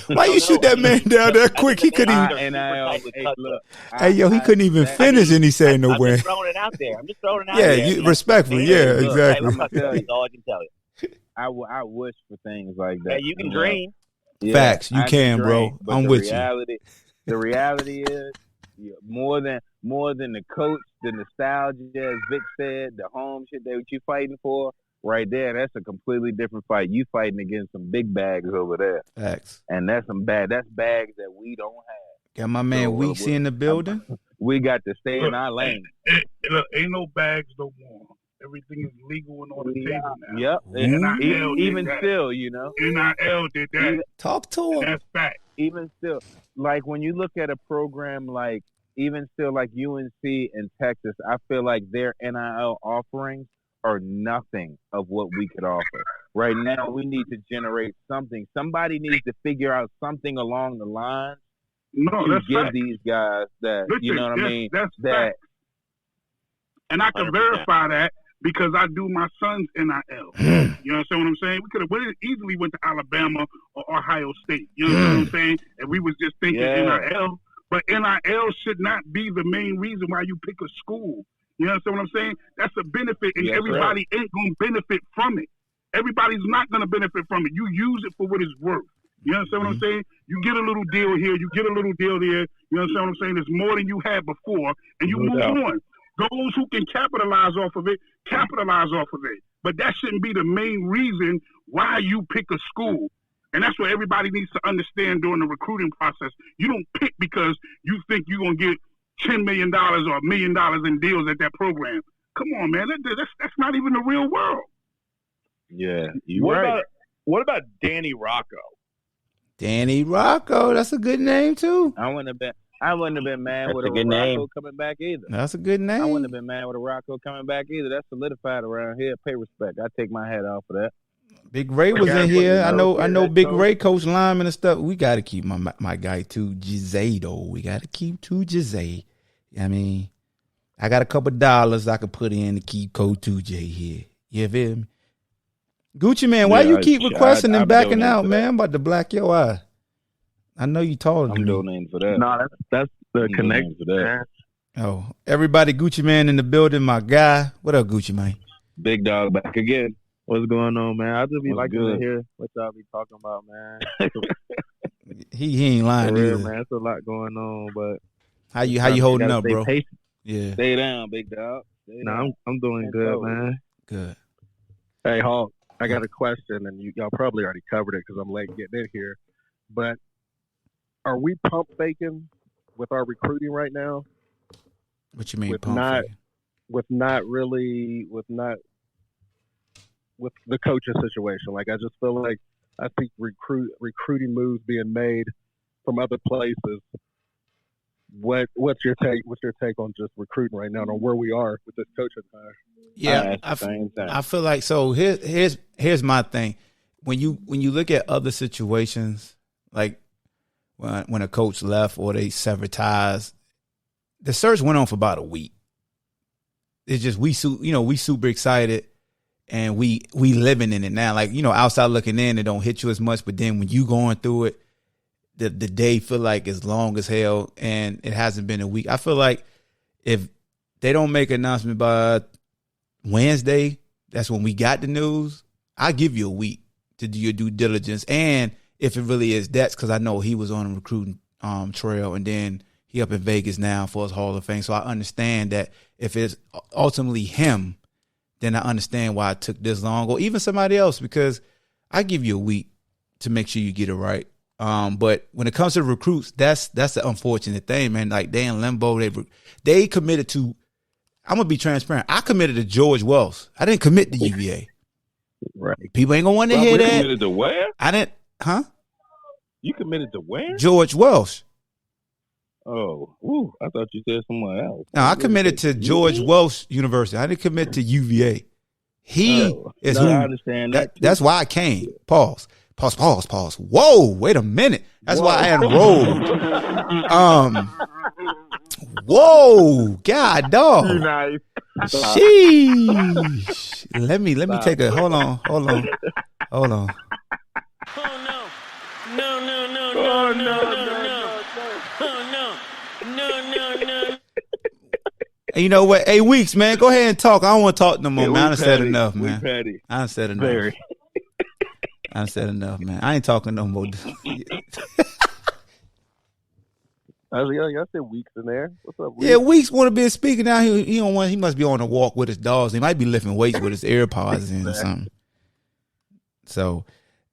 Why you shoot that man down there quick? He couldn't even. He couldn't even finish, and he said no way. I'm just throwing it out there. Yeah, respectfully. Yeah, exactly. That's all I can tell you. I wish for things like that. Yeah, you can dream. Yeah, facts, you can, bro. I'm with you. The reality is, more than the coach, the nostalgia, as Vic said, the home shit that you fighting for, right there, that's a completely different fight. You fighting against some big bags over there. Facts. And that's bags that we don't have. Got my man Weeksy in the building. We got to stay in our lane. Ain't no bags no more. Everything is legal and on the table now. Yep. Even still, you know. NIL did that. Talk to him. That's fact. Even still, like when you look at a program like, even still like UNC in Texas, I feel like their NIL offerings are nothing of what we could offer. Right now, we need to generate something. Somebody needs to figure out something along the lines to give fact. These guys that, Listen, you know what I mean? That's that. Fact. And I can 100%. verify that because I do my son's NIL. You understand what I'm saying? We could have easily went to Alabama or Ohio State. You know what I'm saying? And we was just thinking NIL. But NIL should not be the main reason why you pick a school. You understand what I'm saying? That's a benefit, and everybody ain't going to benefit from it. Everybody's not going to benefit from it. You use it for what it's worth. You understand what I'm saying? You get a little deal here, you get a little deal there. You understand what I'm saying? There's more than you had before, and you move on. Those who can capitalize off of it, capitalize off of it. But that shouldn't be the main reason why you pick a school. And that's what everybody needs to understand during the recruiting process. You don't pick because you think you're going to get $10 million or $1 million in deals at that program. Come on, man. That's not even the real world. Yeah. What about Danny Rocco? Danny Rocco. That's a good name, too. I wouldn't have been mad with a good Rocco name. coming back either. That's a good name. I wouldn't have been mad with a Rocco coming back either. That's solidified around here. Pay respect. I take my hat off for that. Big Ray was in here. I know Big Ray, Coach Lyman and stuff. We got to keep my guy, too, Jizay, though. We got to keep Jizay. I mean, I got a couple dollars I could put in to keep Code 2J here. You feel me? Gucci Man, why you keep requesting and I'm backing donating out, for man? that. I'm about to black your eye. I know you taller than I'm me. donating for that. No, that's the I'm connection. donating for that. Oh, everybody, Gucci Man in the building, my guy. What up, Gucci Man? Big dog back again. What's going on, man? I just be What's liking good? to hear what y'all be talking about, man. He ain't lying For real, either. man. It's a lot going on, but How you holding up, stay bro? patient. Yeah, Stay down, big dog. Stay No, down. I'm doing Stand good, forward. man. good. Hey, Hawk, I got a question, and y'all probably already covered it because I'm late getting in here. But are we pump faking with our recruiting right now? What you mean, With pump not, faking? with the coaching situation. Like, I just feel like I think recruiting moves being made from other places. What's your take? What's your take on just recruiting right now, and on where we are with this coaching hire? Yeah, same thing. I feel like so. Here's my thing. When you look at other situations, like when a coach left or they severed ties, the search went on for about a week. It's just we super excited and we living in it now. Like, outside looking in, it don't hit you as much, but then when you going through it, the day feel like it's long as hell, and it hasn't been a week. I feel like if they don't make an announcement by Wednesday, that's when we got the news, I give you a week to do your due diligence. And if it really is, that's because I know he was on a recruiting trail, and then he up in Vegas now for his Hall of Fame. So I understand that if it's ultimately him, then I understand why it took this long, or even somebody else, because I give you a week to make sure you get it right. But when it comes to recruits, that's the unfortunate thing, man. Like, they in limbo. They committed to. I'm gonna be transparent. I committed to George Wells. I didn't commit to UVA. Right. People ain't gonna want to Well, hear you that. committed to where? I didn't. Huh? You committed to where? George Welsh. Oh, ooh, I thought you said someone else. No, I committed to George Welsh University. I didn't commit to UVA. He is no, who. I understand that too. That's why I came. Pause. Whoa, wait a minute. That's why I enrolled. Whoa, God, dog. Nice. Sheesh. Let me take a hold on. And you know what? Hey, Weeks, man, go ahead and talk. I don't want to talk no more, man. I done said enough, man. I done said enough. Very. I done said enough, man. I ain't talking no more. I said Weeks in there. What's up, Weeks? Yeah, Weeks want to be a speaker now. He don't want. He must be on a walk with his dogs. He might be lifting weights with his AirPods in or something. So,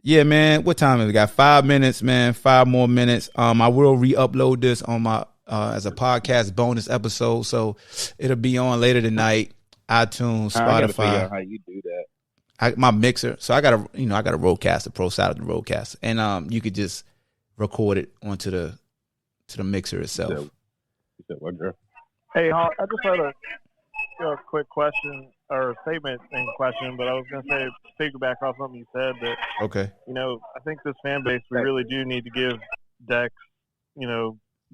yeah, man. What time have we got? 5 minutes, man. 5 more minutes. I will re-upload this on my as a podcast bonus episode, so it'll be on later tonight. iTunes, I gotta figure Spotify. out how you do that. My mixer. So I got a Rodecaster Pro, side of the Rodecaster, and you could just record it onto the mixer itself. You said what, girl? Hey, Hawk, I just had a quick question or a statement and question, but I was going to say, piggyback off something you said that, Okay. I think this fan base, we really do need to give Dex,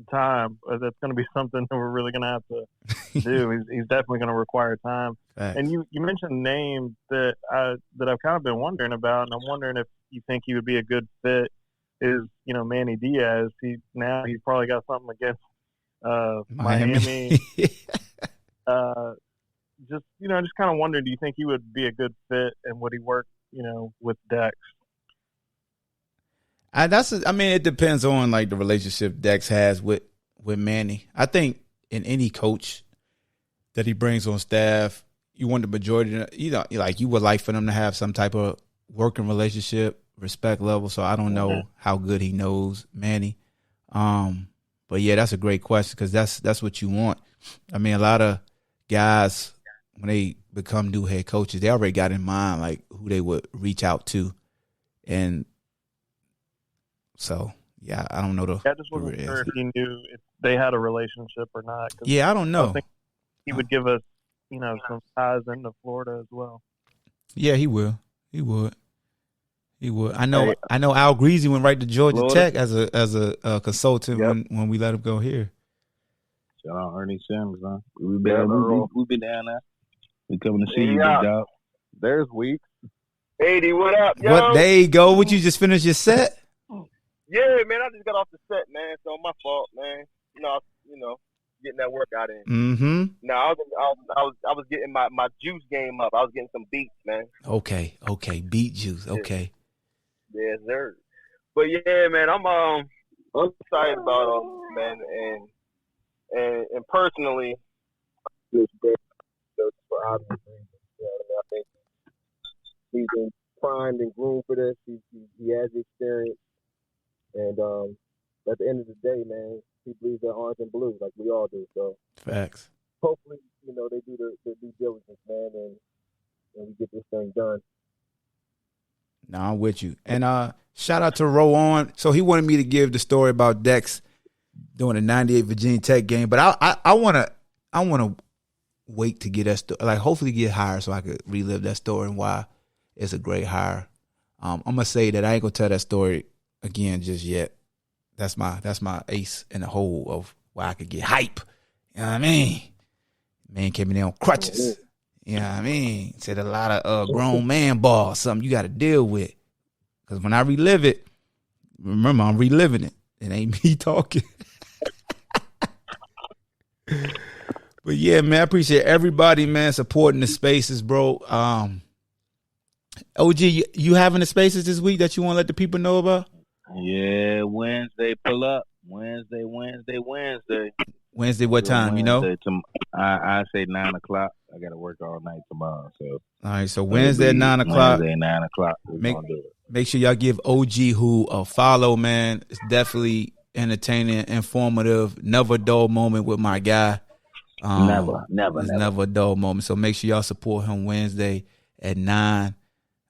time. That's going to be something that we're really going to have to do. He's definitely going to require time. Facts. And you mentioned a name that I've kind of been wondering about, and I'm wondering if you think he would be a good fit. Is Manny Diaz? He's probably got something against Miami. Just kind of wondering, do you think he would be a good fit, and would he work with Dex? It depends on like the relationship Dex has with Manny. I think in any coach that he brings on staff, you want the majority, you would like for them to have some type of working relationship, respect level. So I don't know how good he knows Manny. But yeah, that's a great question, because that's what you want. I mean, a lot of guys, when they become new head coaches, they already got in mind like who they would reach out to, and so yeah, I don't know I just wasn't sure if he knew if they had a relationship or not. Yeah, I don't know. I think he would give us, some ties into Florida as well. Yeah, he will. He would. I know Al Greasy went right to Georgia Florida. Tech as a consultant when we let him go here. Shout out Ernie Sims, man. We've been down there. We coming to see you, big dog. There's Weeks. 80, what up, yo? What? There you go. Would you just finish your set? Yeah, man, I just got off the set, man. So my fault, man. Getting that workout in. Mm-hmm. No, I was getting my juice game up. I was getting some beats, man. Okay. Beat juice. Okay. Yes, sir. But yeah, man, I'm excited about man, and personally, this great for obvious reasons. I think he's been primed and groomed for this. He has the experience, and at the end of the day, man, he believes in orange and blue like we all do. So facts. Hopefully, they do their due diligence, man, and we get this thing done. No, I'm with you. And shout out to Rowan. So he wanted me to give the story about Dex doing a 98 Virginia Tech game, but I wanna wait to get that story, like hopefully get hired so I could relive that story and why it's a great hire. I'm gonna say that I ain't gonna tell that story again just yet. That's my ace in the hole of where I could get hype. You know what I mean? Man came in there on crutches. You know what I mean? Said a lot of grown man ball, something you got to deal with. Because when I relive it, remember, I'm reliving it. It ain't me talking. But yeah, man, I appreciate everybody, man, supporting the spaces, bro. OG, you having the spaces this week that you want to let the people know about? Yeah, Wednesday, pull up. Wednesday. Wednesday, what time, you know? I say 9 o'clock. I got to work all night tomorrow. So all right, so Wednesday at 9 o'clock. Wednesday at 9 o'clock. Make sure y'all give OG Who a follow, man. It's definitely entertaining, informative, never dull moment with my guy. Never a dull moment. So make sure y'all support him Wednesday at 9.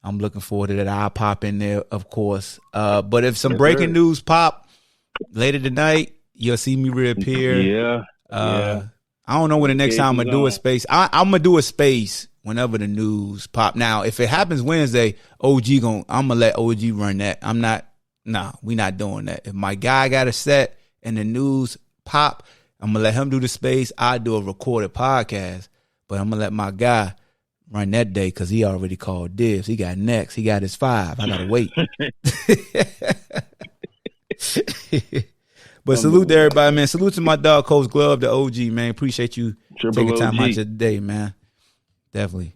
I'm looking forward to that. I'll pop in there, of course. But if some breaking news pop later tonight, you'll see me reappear. Yeah. I don't know when the next time I'm going to do a space. I'm going to do a space whenever the news pop. Now, if it happens Wednesday, I'm going to let OG run that. We not doing that. If my guy got a set and the news pop, I'm going to let him do the space. I'll do a recorded podcast, but I'm going to let my guy run that day because he already called dibs. He got next. He got his 5. I got to wait. But salute to everybody, man. Salute to my dog, Coach Glove, the OG, man. Appreciate you taking time out your day, man. Definitely.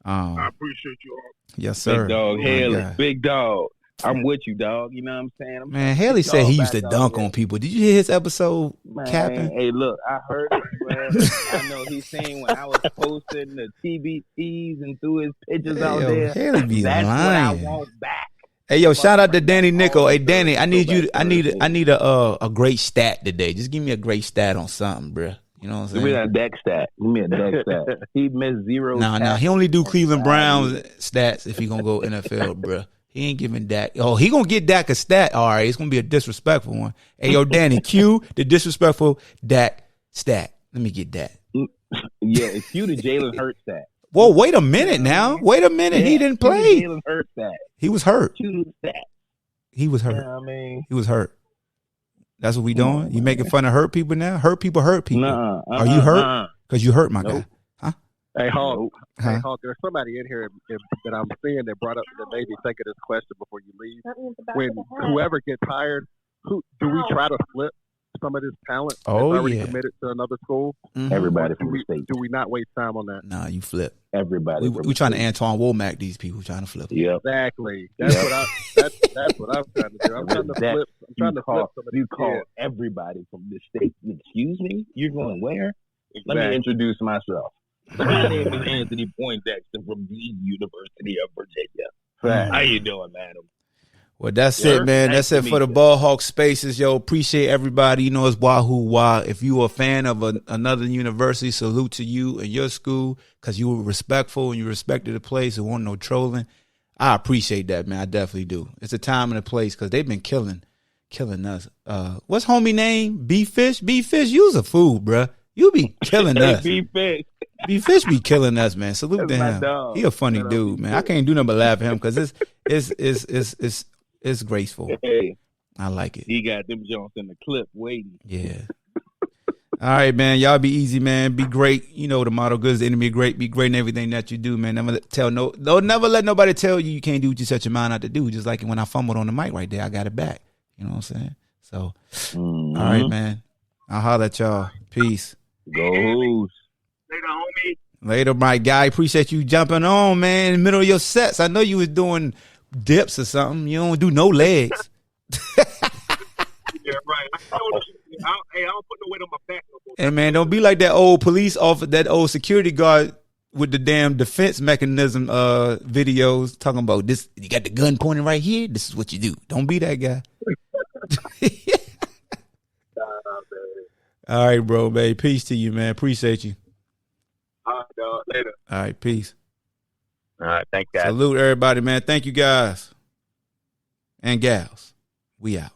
I appreciate you all. Yes, sir. Big dog, Haley. Big dog. I'm with you, dog. You know what I'm saying? Man, Haley said he used to dunk on people. Did you hear his episode, Captain? Hey, look, I heard it, man. I know he's saying when I was posting the TBTs and threw his pictures out there. Haley be that's lying. what I want back. Hey, yo, shout out to Danny Nickel. Hey, Danny, I need a great stat today. Just give me a great stat on something, bro. You know what I'm saying? Give me that deck stat. He missed 0. No, he only do Cleveland Browns stats if he gonna go NFL, bro. He ain't giving Dak. Oh, he gonna get Dak a stat. All right, it's gonna be a disrespectful one. Hey, yo, Danny, cue the disrespectful Dak stat. Let me get that. Yeah, cue the Jalen Hurts stat. Whoa, wait a minute now. Wait a minute. Yeah, he didn't play. Jalen Hurts stat. He was hurt. Cue the stat. He was hurt. Yeah, I mean, he was hurt. That's what we doing? You making fun of hurt people now? Hurt people hurt people. Are you hurt? Because you hurt my guy. Huh? Hey, Hawk. Hey, Hawk, there's somebody in here that I'm seeing that brought up that made me think of this question before you leave. When whoever gets hired, do we try to flip some of this talent that's already committed to another school? Mm-hmm. Everybody from the state. Do we not waste time on that? Nah, you flip. Everybody. We trying to Antoine Womack these people, trying to flip. Yeah, exactly. That's what I'm trying to do. I'm trying to flip. I'm trying to flip some of You call everybody from the state. Excuse me? You're going where? Exactly. Let me introduce myself. My name is Anthony Poindexter from the University of Virginia. How you doing, madam? Well, that's it, man. That's it for the Ball Hawk Spaces, yo. Appreciate everybody. You know, it's Wahoo Wah. If you are a fan of another university, salute to you and your school because you were respectful and you respected the place and wasn't no trolling. I appreciate that, man. I definitely do. It's a time and a place because they've been killing us. What's homie name? B-Fish? B-Fish, you's a fool, bruh. You be killing us. B-Fish. B-Fish be killing us, man. Salute to him. Dog. He a funny dude, man. I can't do nothing but laugh at him because it's graceful. Hey, I like it. He got them Jones in the clip waiting. Yeah. All right, man. Y'all be easy, man. Be great. You know the motto: good as the enemy of great. Be great in everything that you do, man. Never never let nobody tell you can't do what you set your mind out to do. Just like when I fumbled on the mic right there, I got it back. You know what I'm saying? So, all right, man. I'll holler at y'all. Peace. Go Hoos. Later, homie. Later, my guy. Appreciate you jumping on, man, in the middle of your sets. I know you was doing dips or something. You don't do no legs. Yeah, right. I don't put no weight on my back no more. Hey, man, don't be like that old police officer, that old security guard with the damn defense mechanism videos talking about this. You got the gun pointing right here. This is what you do. Don't be that guy. All right, bro, babe. Peace to you, man. Appreciate you. All right, dog. Later. All right, peace. All right, thanks, guys. Salute everybody, man. Thank you, guys and gals. We out.